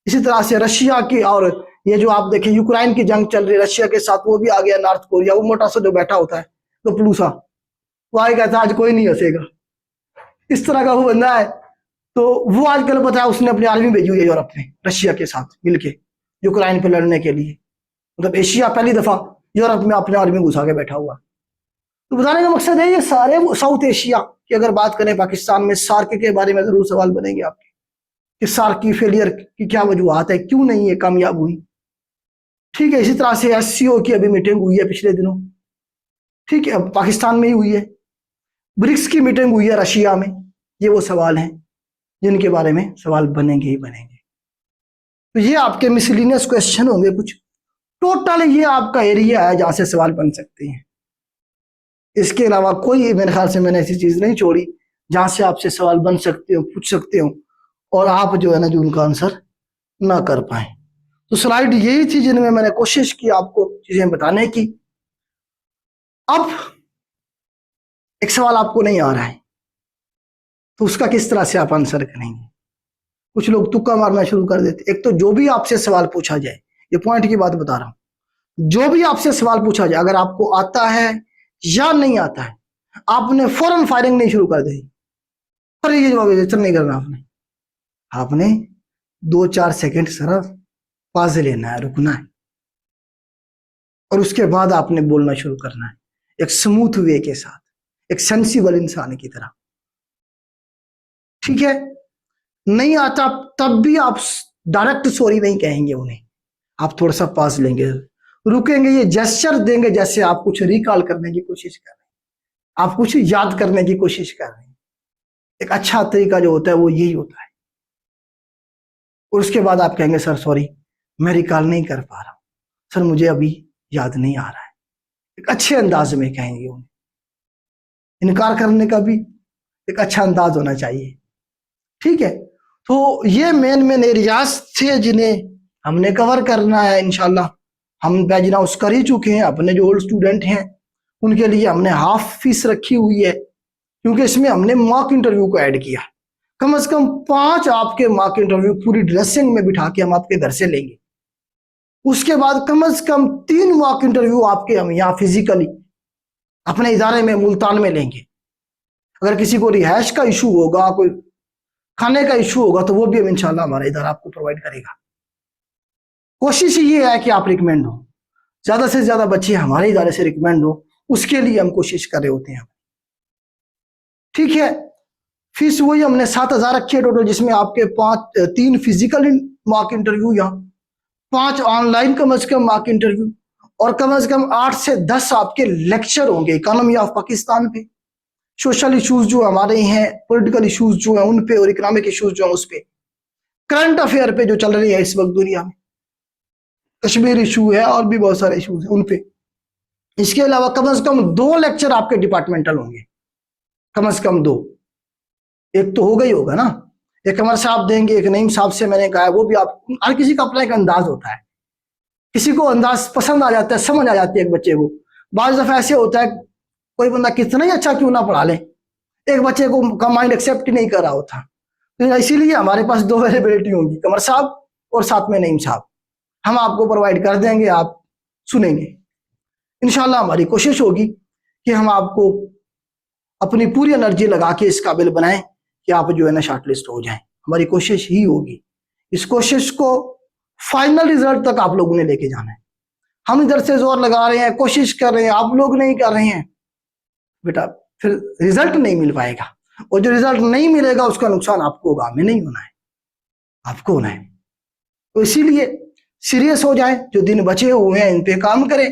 इसी तरह से रशिया की और ये जो आप देखें यूक्रेन की जंग चल रही है रशिया के साथ, वो भी आ गया नॉर्थ कोरिया, वो मोटा सा जो बैठा होता है तो प्लूसा, वो आए कहता है आज कोई नहीं हंसेगा, इस तरह का वो बंदा है। तो वो आजकल पता है उसने अपनी आर्मी भेजी हुई है यूरोप में रशिया के साथ मिलके यूक्रेन पे लड़ने के लिए। मतलब एशिया पहली दफा यूरोप में अपने आर्मी घुसा के बैठा हुआ। तो बताने का मकसद है ये सारे साउथ एशिया की अगर बात करें, पाकिस्तान में सार्क के बारे में जरूर सवाल बनेंगे आपके कि सार्क की फेलियर की क्या वजूहत है, क्यों नहीं है कामयाब हुई, ठीक है। इसी तरह से एससीओ की अभी मीटिंग हुई है पिछले दिनों, ठीक है, पाकिस्तान में ही हुई है। ब्रिक्स की मीटिंग हुई है रशिया में। ये वो सवाल हैं जिनके बारे में सवाल बनेंगे ही बनेंगे। तो ये आपके मिसलिनियस क्वेश्चन होंगे कुछ, टोटल ये आपका एरिया है जहां से सवाल बन सकते हैं। इसके अलावा कोई मेरे ख्याल से मैंने ऐसी चीज नहीं छोड़ी जहां से आपसे सवाल बन सकते हो, पूछ सकते हो और आप जो है ना जो उनका आंसर ना कर पाए। तो स्लाइड यही थी जिनमें मैंने कोशिश की आपको चीजें बताने की। अब एक सवाल आपको नहीं आ रहा है तो उसका किस तरह से आप आंसर करेंगे। कुछ लोग तुक्का मारना शुरू कर देते। एक तो जो भी आपसे सवाल पूछा जाए, ये पॉइंट की बात बता रहा हूं, जो भी आपसे सवाल पूछा जाए अगर आपको आता है या नहीं आता है, आपने फौरन फायरिंग नहीं शुरू कर दी, पर ये जवाब नहीं करना आपने 2-4 सेकंड सिर्फ पाज लेना है, रुकना है और उसके बाद आपने बोलना शुरू करना है एक स्मूथ वे के साथ, एक सेंसिबल इंसान की तरह, ठीक है। नहीं आता तब भी आप डायरेक्ट सॉरी नहीं कहेंगे उन्हें, आप थोड़ा सा पास लेंगे, रुकेंगे, ये जेस्चर देंगे जैसे आप कुछ रिकॉल करने की कोशिश कर रहे हैं, आप कुछ याद करने की कोशिश कर रहे हैं। एक अच्छा तरीका जो होता है वो यही होता है। और उसके बाद आप कहेंगे सर सॉरी मैं रिकॉल नहीं कर पा रहा हूं, सर मुझे अभी याद नहीं आ रहा है। एक अच्छे अंदाज में कहेंगे उन्हें। इनकार करने का भी एक अच्छा अंदाज होना चाहिए, ठीक है। तो ये मेन एरियाज थे जिन्हें हमने कवर करना है। इंशाल्लाह हम बैच अनाउंस कर ही चुके हैं। अपने जो ओल्ड स्टूडेंट हैं उनके लिए हमने हाफ फीस रखी हुई है, क्योंकि इसमें हमने मॉक इंटरव्यू को ऐड किया। कम से कम 5 आपके मॉक इंटरव्यू पूरी ड्रेसिंग में बिठा के हम आपके घर से लेंगे। उसके बाद कम से कम 3 मॉक इंटरव्यू आपके हम यहाँ फिजिकली अपने इदारे में मुल्तान में लेंगे। अगर किसी को रिहाइश का इशू होगा, कोई खाने का इशू होगा, तो वो भी हम इंशाल्लाह हमारा इदारा आपको प्रोवाइड करेगा। कोशिश ये है कि आप रिकमेंड हो, ज्यादा से ज्यादा बच्चे हमारे इदारे से रिकमेंड हो, उसके लिए हम कोशिश कर रहे होते हैं, ठीक है। फीस वही हमने 7,000 रखी है टोटल, जिसमें आपके 3 फिजिकल मॉक इंटरव्यू या 5 ऑनलाइन कम से कम मॉक इंटरव्यू और कम से कम 8 से 10 आपके लेक्चर होंगे इकोनॉमी ऑफ पाकिस्तान पे, सोशल इश्यूज जो हमारे हैं, पॉलिटिकल इश्यूज जो हैं उन पे और इकोनॉमिक इश्यूज जो हैं उस पे, करंट अफेयर पे जो चल रही है इस वक्त दुनिया में, कश्मीर इशू है और भी बहुत सारे इश्यूज हैं उन पे। इसके अलावा कम से कम 2 लेक्चर आपके डिपार्टमेंटल होंगे, कम से कम 2। एक तो होगा ही होगा ना, एक अमर साहब देंगे, एक नईम साहब से मैंने कहा है, वो भी आप, हर किसी का अपना एक अंदाज होता है। किसी को अंदाज पसंद आ जाता है, समझ आ जाती है एक बच्चे को। बाज़ दफा ऐसे होता है कोई बंदा कितना ही अच्छा क्यों ना पढ़ा ले, एक बच्चे को का माइंड एक्सेप्ट ही नहीं कर रहा होता। तो इसीलिए हमारे पास 2 अवेलेबिलिटी होंगी, कमर साहब और साथ में नईम साहब, हम आपको प्रोवाइड कर देंगे, आप सुनेंगे। इंशाल्लाह हमारी कोशिश होगी कि हम आपको अपनी पूरी एनर्जी लगा के इस काबिल बनाएं कि आप जो है ना शॉर्टलिस्ट हो जाएं। हमारी कोशिश ही होगी, इस कोशिश को फाइनल रिजल्ट तक आप लोगों ने लेके जाना है। हम इधर से जोर लगा रहे हैं, कोशिश कर रहे हैं, आप लोग नहीं कर रहे हैं बेटा, फिर रिजल्ट नहीं मिल पाएगा, और जो रिजल्ट नहीं मिलेगा उसका नुकसान आपको होगा, हमें नहीं होना है, आपको होना है। तो इसीलिए सीरियस हो जाए, जो दिन बचे हुए हैं इन पे काम करें।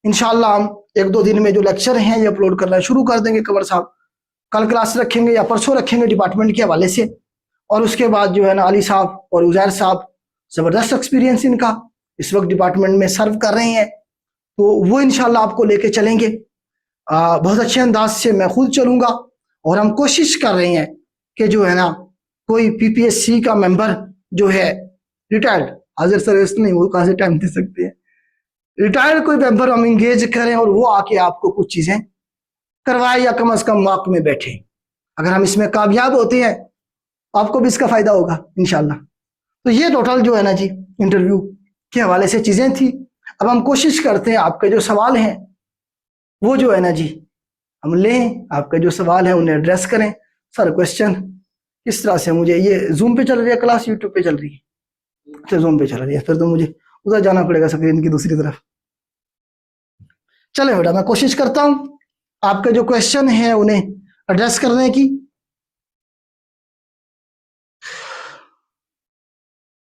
इंशाल्लाह हम 1-2 दिन में जो लेक्चर हैं ये अपलोड करना शुरू कर देंगे। कंवर साहब कल क्लास रखेंगे या परसों रखेंगे डिपार्टमेंट के हवाले से, और उसके बाद जो है ना अली साहब और उजैर साहब, जबरदस्त एक्सपीरियंस इनका, इस वक्त डिपार्टमेंट में सर्व कर रहे हैं, तो वो इंशाल्लाह आपको लेके चलेंगे। बहुत अच्छे अंदाज से मैं खुद चलूंगा, और हम कोशिश कर रहे हैं कि जो है ना कोई पीपीएससी का मेंबर जो है रिटायर्ड, हाजिर सर्विस नहीं, वो कहाँ से टाइम दे सकते हैं, रिटायर्ड कोई मेंबर हम इंगेज करें और वो आके आपको कुछ चीजें करवाए, या कम से कम मॉक में बैठे। अगर हम इसमें कामयाब होते हैं आपको भी इसका फायदा होगा इंशाल्लाह। तो ये टोटल जो है ना जी इंटरव्यू के हवाले से चीजें थी। अब हम कोशिश करते हैं आपके जो सवाल हैं वो जो है ना जी हम लें, आपके जो सवाल है उन्हें एड्रेस करें। सर क्वेश्चन किस तरह से, मुझे ये जूम पे चल रही है क्लास, यूट्यूब पे चल रही है? अच्छा जूम पे चल रही है, फिर तो मुझे उधर जाना पड़ेगा स्क्रीन की दूसरी तरफ। चले बेटा, मैं कोशिश करता हूं आपके जो क्वेश्चन है उन्हें एड्रेस करने की।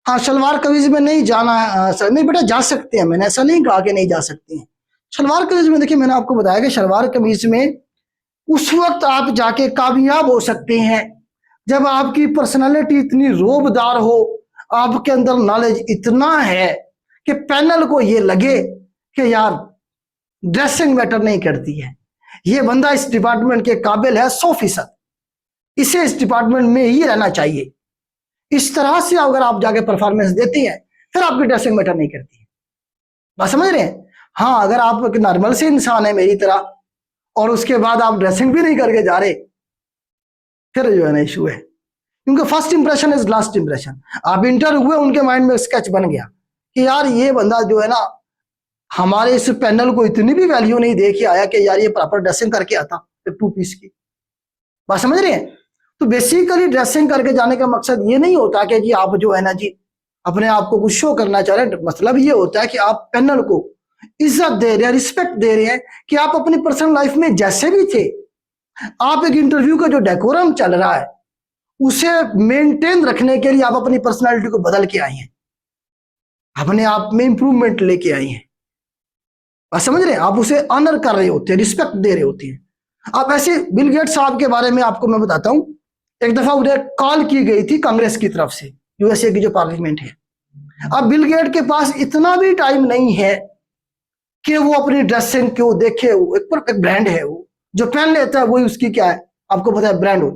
हाँ, शलवार कमीज में नहीं जाना सर, नहीं बेटा जा सकते हैं, मैंने ऐसा नहीं कहा कि नहीं जा सकते हैं। शलवार कमीज में देखिए मैंने आपको बताया कि शलवार कमीज में उस वक्त आप जाके कामयाब हो सकते हैं जब आपकी पर्सनालिटी इतनी रोबदार हो, आपके अंदर नॉलेज इतना है कि पैनल को ये लगे कि यार ड्रेसिंग मैटर नहीं करती है, ये बंदा इस डिपार्टमेंट के काबिल है 100%, इसे इस डिपार्टमेंट में ही रहना चाहिए। इस तरह से अगर आप जाके परफॉर्मेंस देती हैं फिर आपकी ड्रेसिंग मैटर नहीं करती है। बात समझ रहे हैं? हाँ, अगर आप एक नॉर्मल से इंसान है मेरी तरह और उसके बाद आप ड्रेसिंग भी नहीं करके जा रहे, फिर जो है ना इशू है, क्योंकि first impression is last impression. आप इंटर हुए, उनके माइंड में स्केच बन गया कि यार ये बंदा जो है ना हमारे इस पैनल को इतनी भी वैल्यू नहीं दे के आया कि यार ये प्रॉपर ड्रेसिंग करके आता 2 पीस की। बात समझ रहे हैं? तो बेसिकली ड्रेसिंग करके जाने का मकसद ये नहीं होता कि जी आप जो है ना जी अपने आप को कुछ शो करना चाह रहे हैं। मतलब ये होता है कि आप पैनल को इज्जत दे रहे हैं, रिस्पेक्ट दे रहे हैं कि आप अपनी पर्सनल लाइफ में जैसे भी थे, आप एक इंटरव्यू का जो डेकोरम चल रहा है उसे मेंटेन रखने के लिए आप अपनी पर्सनालिटी को बदल के आई हैं, अपने आप में इंप्रूवमेंट लेके आई हैं। आप समझ रहे हैं? आप उसे ऑनर कर रहे होते हैं, रिस्पेक्ट दे रहे होते हैं। आप ऐसे बिल गेट्स साहब के बारे में आपको मैं बताता हूं, एक दफा उन्हें कॉल की गई थी कांग्रेस की तरफ से, यूएसए की जो पार्लियामेंट है। अब बिल गेट के पास इतना भी टाइम नहीं है कि वो अपनी ड्रेसिंग को देखे, एक ब्रांड है, वो जो पहन लेता है वही उसकी क्या है आपको पता है, ब्रांड हो,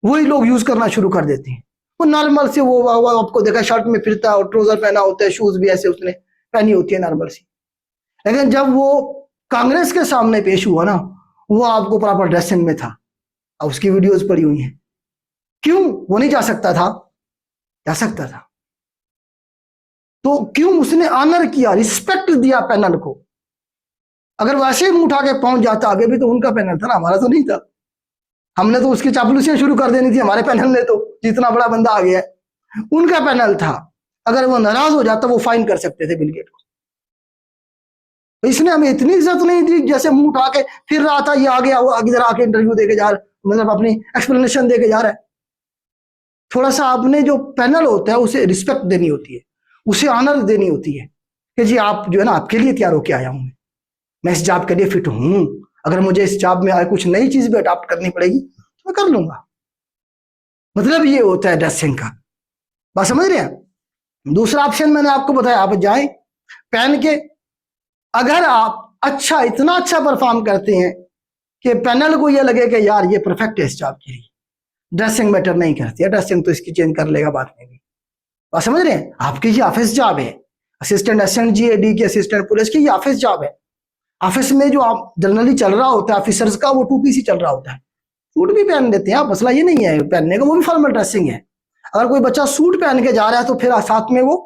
वही लोग यूज करना शुरू कर देते हैं। वो नॉर्मल से वो आपको देखा शर्ट में फिरता है और ट्राउजर पहना होता है, शूज भी ऐसे उसने पहनी होती है नॉर्मल सी। लेकिन जब वो कांग्रेस के सामने पेश हुआ ना, वो आपको प्रॉपर ड्रेसिंग में था, अब उसकी वीडियोस पड़ी हुई हैं। क्यों वो नहीं जा सकता था? जा सकता था। तो क्यों उसने ऑनर किया, रिस्पेक्ट दिया पैनल को। अगर वैसे ही मुंह उठा के पहुंच जाता, आगे भी तो उनका पैनल था ना, हमारा तो नहीं था। हमने तो उसकी चापलूसियां शुरू कर देनी थी, हमारे पैनल ने तो जितना बड़ा बंदा आ गया है, उनका पैनल था। अगर वो नाराज हो जाता वो फाइन कर सकते थे बिल गेट को। तो इसने हमें इतनी इज्जत नहीं दी, जैसे मुंह उठा के फिर रहा था, ये आ गया, वो इधर आके इंटरव्यू देके जा रहा, मतलब अपनी एक्सप्लेनेशन देके जा रहा है। थोड़ा सा आपने जो पैनल होता है उसे रिस्पेक्ट देनी होती है, उसे ऑनर देनी होती है कि जी आप जो है ना आपके लिए तैयार होके आया हूं, मैं इस जॉब के लिए फिट हूं, अगर मुझे इस जॉब में कुछ नई चीज भी अडॉप्ट करनी पड़ेगी तो मैं कर लूंगा। मतलब ये होता है ड्रेसिंग का। बात समझ रहे हैं? दूसरा ऑप्शन मैंने आपको बताया, आप जाएं पहन के, अगर आप अच्छा इतना अच्छा परफॉर्म करते हैं कि पैनल को ये लगे कि यार ये परफेक्ट है इस जॉब के लिए, ड्रेसिंग मैटर नहीं करती है, ड्रेसिंग तो इसकी चेंज कर लेगा बाद में भी। बात समझ रहे हैं? आपकी ये ऑफिस जॉब है, असिस्टेंट एसएसजी जीएडी की, असिस्टेंट पुलिस की, ये ऑफिस जॉब है। ऑफिस में जो आप जनरली चल रहा होता है ऑफिसर्स का, वो 2 पीस ही चल रहा होता है, सूट भी पहन लेते हैं आप, मसला ये नहीं है पहनने का, वो भी फॉर्मल ड्रेसिंग है। अगर कोई बच्चा सूट पहन के जा रहा है तो फिर साथ में वो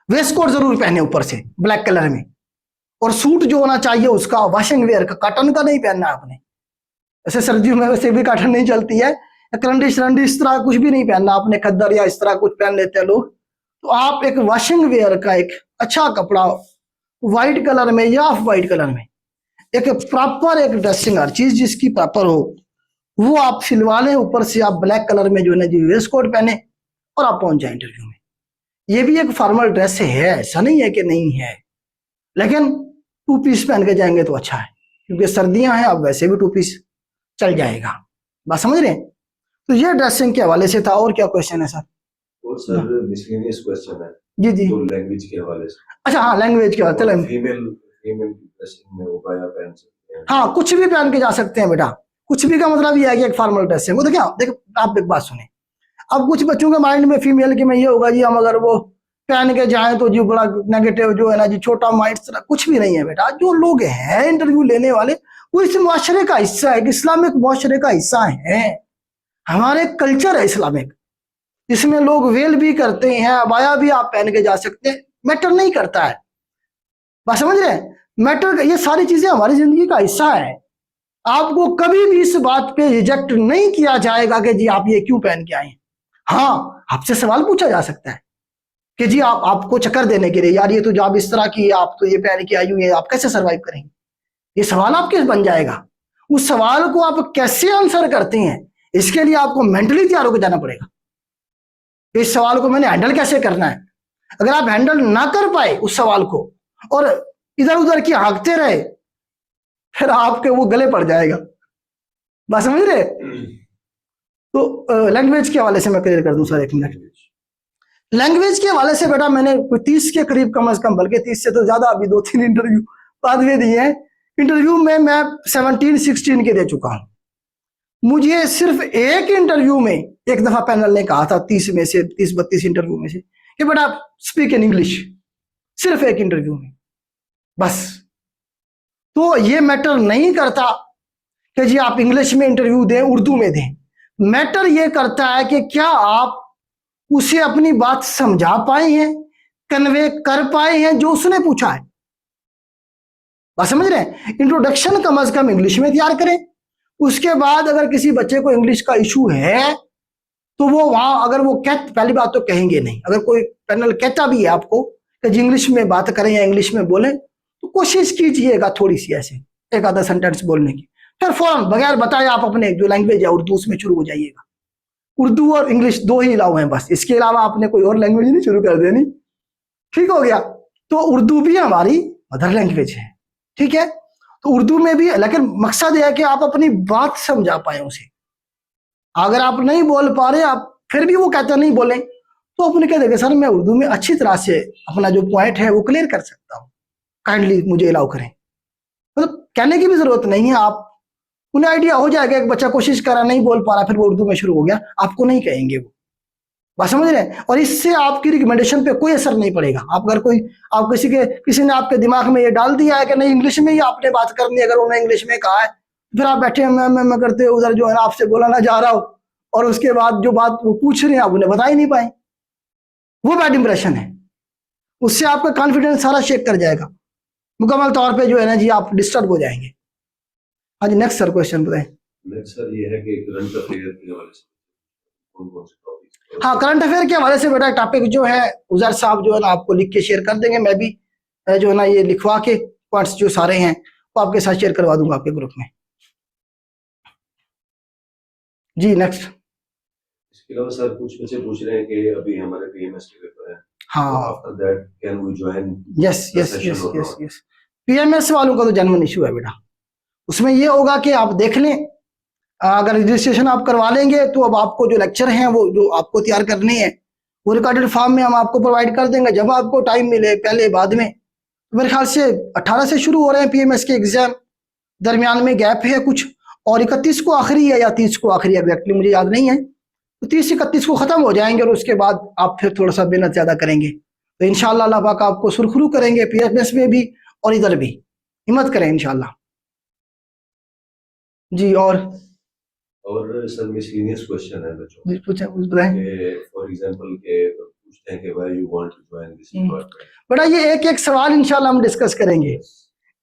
वेस्ट कोट जरूर पहने ऊपर से ब्लैक कलर में, और सूट जो होना चाहिए उसका वॉशिंग वेयर का, कॉटन का नहीं पहनना है आपने, ऐसे सर्दियों में वैसे भी काटन नहीं चलती है, करंडी शरंडी इस तरह कुछ भी नहीं पहनना आपने, खद्दर या इस तरह कुछ पहन लेते हैं लोग। तो आप एक वॉशिंग वेयर का एक अच्छा कपड़ा व्हाइट कलर में या ऑफ व्हाइट कलर में, एक प्रॉपर एक ड्रेसिंग, हर चीज जिसकी प्रॉपर हो वो आप सिलवा लें। ऊपर से आप ब्लैक कलर में जो है ना जी वेस्ट कोट पहने और आप पहुंच जाए इंटरव्यू में। ये भी एक फॉर्मल ड्रेस है, ऐसा नहीं है कि नहीं है, लेकिन टू पीस पहन के जाएंगे तो अच्छा है, क्योंकि सर्दियां हैं, अब वैसे भी टू पीस चल जाएगा। बात समझ रहे हैं? तो ये ड्रेसिंग के हवाले से था। और क्या क्वेश्चन है सर? और सर मिसलेनियस क्वेश्चन है जी जी। तो लैंग्वेज के हवाले से। अच्छा हाँ, लैंग्वेज के हवाले से। फीमेल ड्रेसिंग में होगा या पहन सकते हैं? हाँ, कुछ भी पहन के जा सकते हैं बेटा। कुछ भी का मतलब ये है कि एक फॉर्मल ड्रेस है वो। देखिए देखो, आप एक बात सुने, अब कुछ बच्चों के माइंड में फीमेल के में ये होगा जी हम अगर वो पहन के जाए तो जी बड़ा नेगेटिव जो है ना जी, छोटा माइंड, कुछ भी नहीं है बेटा। जो लोग हैं इंटरव्यू लेने वाले वो इस मुआशरे का हिस्सा है, इस्लामिक मुआशरे का हिस्सा है, हमारे कल्चर है इस्लामिक, इसमें लोग वेल भी करते हैं, अबाया भी आप पहन के जा सकते हैं, मैटर नहीं करता है। बात समझ रहे हैं? मैटर, ये सारी चीजें हमारी जिंदगी का हिस्सा है। आपको कभी भी इस बात पे रिजेक्ट नहीं किया जाएगा कि जी आप ये क्यों पहन के आए। हाँ, आपसे सवाल पूछा जा सकता है कि जी आपको चक्कर देने के लिए, यार ये तो जॉब इस तरह की है, आप तो ये पहन के आई हुई है, आप कैसे सरवाइव करेंगे, ये सवाल आपके बन जाएगा। उस सवाल को आप कैसे आंसर करते हैं, इसके लिए आपको मेंटली तैयार होकर जाना पड़ेगा। इस सवाल को मैंने हैंडल कैसे करना है। अगर आप हैंडल ना कर पाए उस सवाल को और इधर उधर की हाँकते रहे, फिर आपके वो गले पड़ जाएगा। बात समझ रहे? तो लैंग्वेज के हवाले से मैं क्लियर कर दूं सर, एक मिनट। लैंग्वेज के हवाले से बेटा मैंने 30 के करीब कम से कम, बल्कि 30 से तो ज्यादा, अभी 2-3 इंटरव्यू बाद में दिए हैं। इंटरव्यू में मैं 17-16 के दे चुका हूं। मुझे सिर्फ एक इंटरव्यू में एक दफा पैनल ने कहा था 30 में से, 30-32 इंटरव्यू में से, कि बेटा स्पीक इन इंग्लिश, सिर्फ एक इंटरव्यू में बस। तो ये मैटर नहीं करता कि जी आप इंग्लिश में इंटरव्यू दें, उर्दू में दें। मैटर ये करता है कि क्या आप उसे अपनी बात समझा पाए हैं, कन्वे कर पाए हैं जो उसने पूछा है। बात समझ रहे हैं? इंट्रोडक्शन कम से कम इंग्लिश में तैयार करें। उसके बाद अगर किसी बच्चे को इंग्लिश का इशू है तो वो वहां, अगर वो पहली बात तो कहेंगे नहीं, अगर कोई पैनल कहता भी है आपको कि जी इंग्लिश में बात करें या इंग्लिश में बोलें, तो कोशिश कीजिएगा थोड़ी सी ऐसे एक आधा सेंटेंस बोलने की, फिर फौरन बगैर बताए आप अपने जो लैंग्वेज है उर्दू उसमें शुरू हो जाइएगा। उर्दू और इंग्लिश दो ही अलाउ हैं बस, इसके अलावा आपने कोई और लैंग्वेज नहीं शुरू कर देनी। ठीक हो गया? तो उर्दू भी हमारी मदर लैंग्वेज है, ठीक है? तो उर्दू में भी, लेकिन मकसद यह है कि आप अपनी बात समझा पाए उसे। अगर आप नहीं बोल पा रहे, आप फिर भी वो कहते नहीं बोले, तो अपने कह देंगे सर मैं उर्दू में अच्छी तरह से अपना जो पॉइंट है वो क्लियर कर सकता हूँ, काइंडली मुझे अलाउ करें। मतलब कहने की भी जरूरत नहीं है, आप उन्हें आइडिया हो जाएगा। एक बच्चा कोशिश कर रहा, नहीं बोल पा रहा, फिर वो उर्दू में शुरू हो गया, आपको नहीं कहेंगे वो। बात समझ रहे हैं? और इससे आपकी रिकमेंडेशन पे कोई असर नहीं पड़ेगा। आप अगर आप किसी ने आपके दिमाग में ये डाल दिया है कि नहीं इंग्लिश में ही आपने बात करनी है, अगर उन्होंने इंग्लिश में कहा है, फिर आप बैठे मैं करते हो उधर जो है ना आपसे बोलाना जा रहा हो, और उसके बाद जो बात वो पूछ रहे हैं आप उन्हें बता ही नहीं पाए, वो बैड इंप्रेशन है। उससे आपका कॉन्फिडेंस सारा शेक कर जाएगा, मुकम्मल तौर पे जो है ना जी आप डिस्टर्ब हो जाएंगे। हाँ जी, नेक्स्ट सर क्वेश्चन बताएं। नेक्स्ट सर ये है कि करंट अफेयर के हवाले से कौन-कौन से टॉपिक? हाँ, करंट अफेयर के हवाले से बेटा टॉपिक जो है उजैर साहब जो है ना आपको लिख के शेयर कर देंगे। मैं भी जो है ना ये लिखवा के पॉइंट्स जो सारे हैं वो आपके साथ शेयर करवा दूंगा आपके ग्रुप में। जी नेक्स्ट। इसके अलावा सर कुछ बच्चे पूछ रहे हैं कि अभी हमारे पीएमएस के पेपर है, हाँ, after that can we join? Yes yes yes yes yes. PMS वालों का तो जेन्युइन इशू है बेटा। उसमें ये होगा कि आप देख लें, अगर रजिस्ट्रेशन आप करवा लेंगे तो अब आपको जो लेक्चर हैं वो जो आपको तैयार करने हैं वो रिकॉर्डेड फॉर्म में हम आपको प्रोवाइड कर देंगे, जब आपको टाइम मिले, पहले बाद में। मेरे ख्याल से 18 से शुरू हो रहे हैं पीएमएस के एग्जाम, दरमियान में गैप है कुछ, और 31 को आखिरी है या 30 को आखिरी, एग्जैक्टली मुझे याद नहीं है। तो 30-31 को खत्म हो जाएंगे और उसके बाद आप फिर थोड़ा सा मेहनत ज्यादा करेंगे तो इंशाल्लाह अल्लाह पाक आपको सुरखरू करेंगे पीएमएस में भी और इधर भी। हिम्मत करें इंशाल्लाह। जी और सर मिसलेनियस क्वेश्चन है बच्चों जी पूछें, बताएं। फॉर एग्जांपल के पूछते हैं कि why you want to join this department. बेटा ये एक एक सवाल इंशाल्लाह हम डिस्कस करेंगे,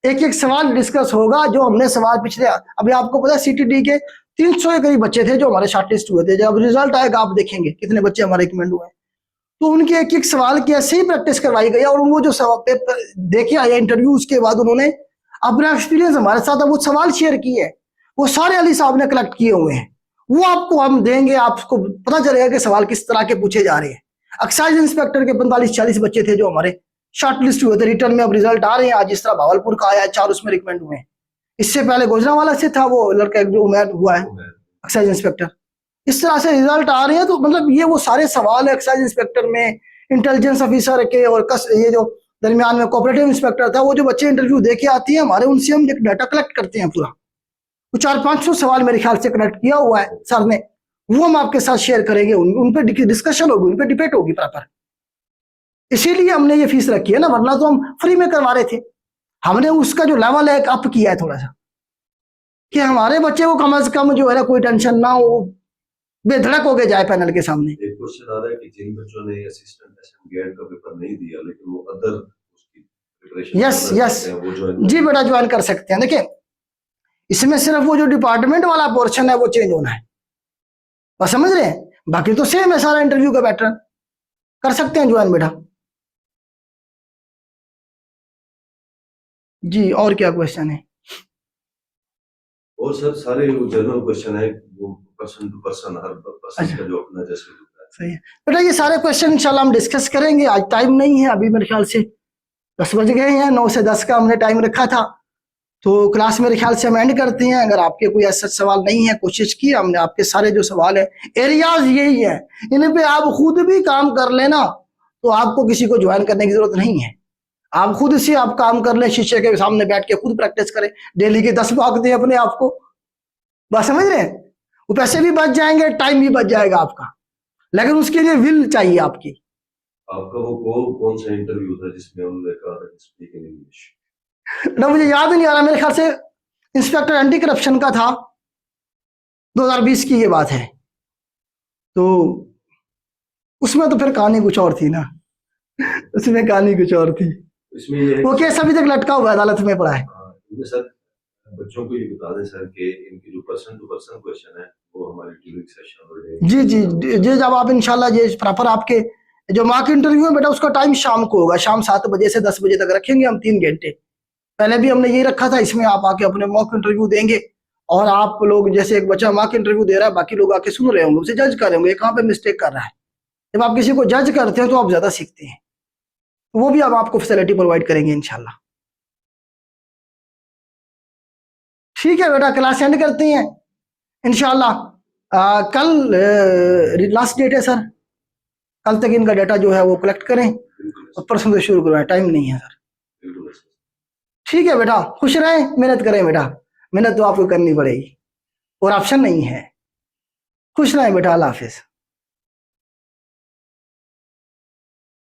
एक एक सवाल डिस्कस होगा। जो हमने सवाल पिछले, अभी आपको पता है सीटीडी के 300 के करीब बच्चे थे जो हमारे शॉर्ट लिस्ट हुए थे। जब रिजल्ट आएगा आप देखेंगे कितने बच्चे हमारे रिकमेंड हुए हैं। तो उनके एक एक सवाल की ऐसे ही प्रैक्टिस करवाई गई और वो जो पेपर देखे आए इंटरव्यू, उसके बाद उन्होंने अपना एक्सपीरियंस हमारे साथ वो सवाल शेयर किए, वो सारे अली साहब ने कलेक्ट किए हुए हैं। वो आपको हम देंगे, आपको पता चलेगा कि सवाल किस तरह के पूछे जा रहे हैं। एक्साइज इंस्पेक्टर के 45-40 बच्चे थे जो हमारे शॉर्ट लिस्ट हुए थे। रिटर्न में अब रिजल्ट आ रहे हैं। आज जिस तरह भावलपुर का आया है 4 उसमें रिकमेंड हुए हैं। इससे पहले गुजरांवाला से था वो लड़का जो उमेर हुआ है एक्साइज इंस्पेक्टर। इस तरह से रिजल्ट आ रहे हैं। तो मतलब ये वो सारे सवाल एक्साइज इंस्पेक्टर में, इंटेलिजेंस ऑफिसर के और ये जो दरमियान में कोऑपरेटिव इंस्पेक्टर था, वो जो बच्चे इंटरव्यू दे के आती है हमारे, उनसे हम एक डाटा कलेक्ट करते हैं पूरा। वो 400-500 सवाल मेरे ख्याल से कलेक्ट किया हुआ है सर ने, वो हम आपके साथ शेयर करेंगे। उन पे डिस्कशन होगी, उन पे डिबेट होगी प्रॉपर। इसीलिए हमने ये फीस रखी है ना, वरना तो हम फ्री में करवा रहे थे। हमने उसका जो लेवल है अप किया है थोड़ा सा, कि हमारे बच्चे को कम से कम जो है ना कोई टेंशन ना हो, बेधड़क होके जाए पैनल के सामने। एक क्वेश्चन आ रहा है कि जिन बच्चों ने असिस्टेंट गेट का पेपर नहीं दिया लेकिन वो अदर उसकी प्रिपरेशन यस जी बेटा ज्वाइन कर सकते हैं। देखिए इसमें सिर्फ वो जो डिपार्टमेंट वाला पोर्शन है वो चेंज होना है, बस समझ रहे हैं। बाकी तो सेम है सारा इंटरव्यू का पैटर्न। कर सकते हैं ज्वाइन बेटा जी। और क्या क्वेश्चन है? और सर सारे जनरल क्वेश्चन है, वो पर्सन टू पर्सन हर पर्सन का जो अपना जैसे होता है। सही है बेटा, ये सारे क्वेश्चन इंशाल्लाह हम डिस्कस करेंगे। आज टाइम नहीं है, अभी मेरे ख्याल से 10 बज गए हैं। 9 से 10 का हमने टाइम रखा था, तो क्लास मेरे ख्याल से हम एंड करते हैं। अगर आपके कोई ऐसा सवाल नहीं है, कोशिश की हमने आपके सारे जो सवाल है, एरियाज यही है, इन पे आप खुद भी काम कर लेना, तो आपको किसी को ज्वाइन करने की जरूरत नहीं है। आप खुद से आप काम कर लें, शीशे के सामने बैठ के खुद प्रैक्टिस करें, डेली के 10 भाग दें अपने आप को। बात समझ रहे हैं? वो पैसे भी बच जाएंगे, टाइम भी बच जाएगा आपका, लेकिन उसके लिए विल चाहिए आपकी। आपका वो कौन सा इंटरव्यू था जिसमें उन्होंने कहा था स्पीक इन इंग्लिश? ना मुझे याद नहीं आ रहा, मेरे ख्याल से इंस्पेक्टर एंटी करप्शन का था, 2020 की ये बात है। तो उसमें तो फिर कहानी कुछ और थी ना, उसमें कहानी कुछ और थी। इसमें ये वो केस अभी तक लटका हुआ है, अदालत में पड़ा है। सर बच्चों को ये बता दें सर कि इनके जो पर्सन टू पर्सन क्वेश्चन है वो हमारे ड्यूरिंग सेशन जी जी जी, जब आप इंशाल्लाह ये प्रॉपर आपके जो मार्क इंटरव्यू है बेटा, उसका टाइम शाम को होगा, शाम 7 बजे से 10 बजे तक रखेंगे हम 3 घंटे। पहले भी हमने ये रखा था, इसमें आप आके अपने मॉक इंटरव्यू देंगे और आप लोग, जैसे एक बच्चा मॉक इंटरव्यू दे रहा है, बाकी लोग आके सुन रहे होंगे, उसे जज कर रहे होंगे कहाँ पे मिस्टेक कर रहा है। जब आप किसी को जज करते हैं तो आप ज्यादा सीखते हैं। वो भी हम आपको फैसिलिटी प्रोवाइड करेंगे इंशाल्लाह। ठीक है बेटा, क्लास एंड करते हैं इंशाल्लाह। कल लास्ट डेट है सर, कल तक इनका डाटा जो है वो कलेक्ट करें और परसों से शुरू करवाएं, टाइम नहीं है सर। ठीक है बेटा, खुश रहें, मेहनत करें बेटा, मेहनत तो आपको करनी पड़ेगी और ऑप्शन नहीं है। खुश रहें बेटा, अल्लाह हाफिज।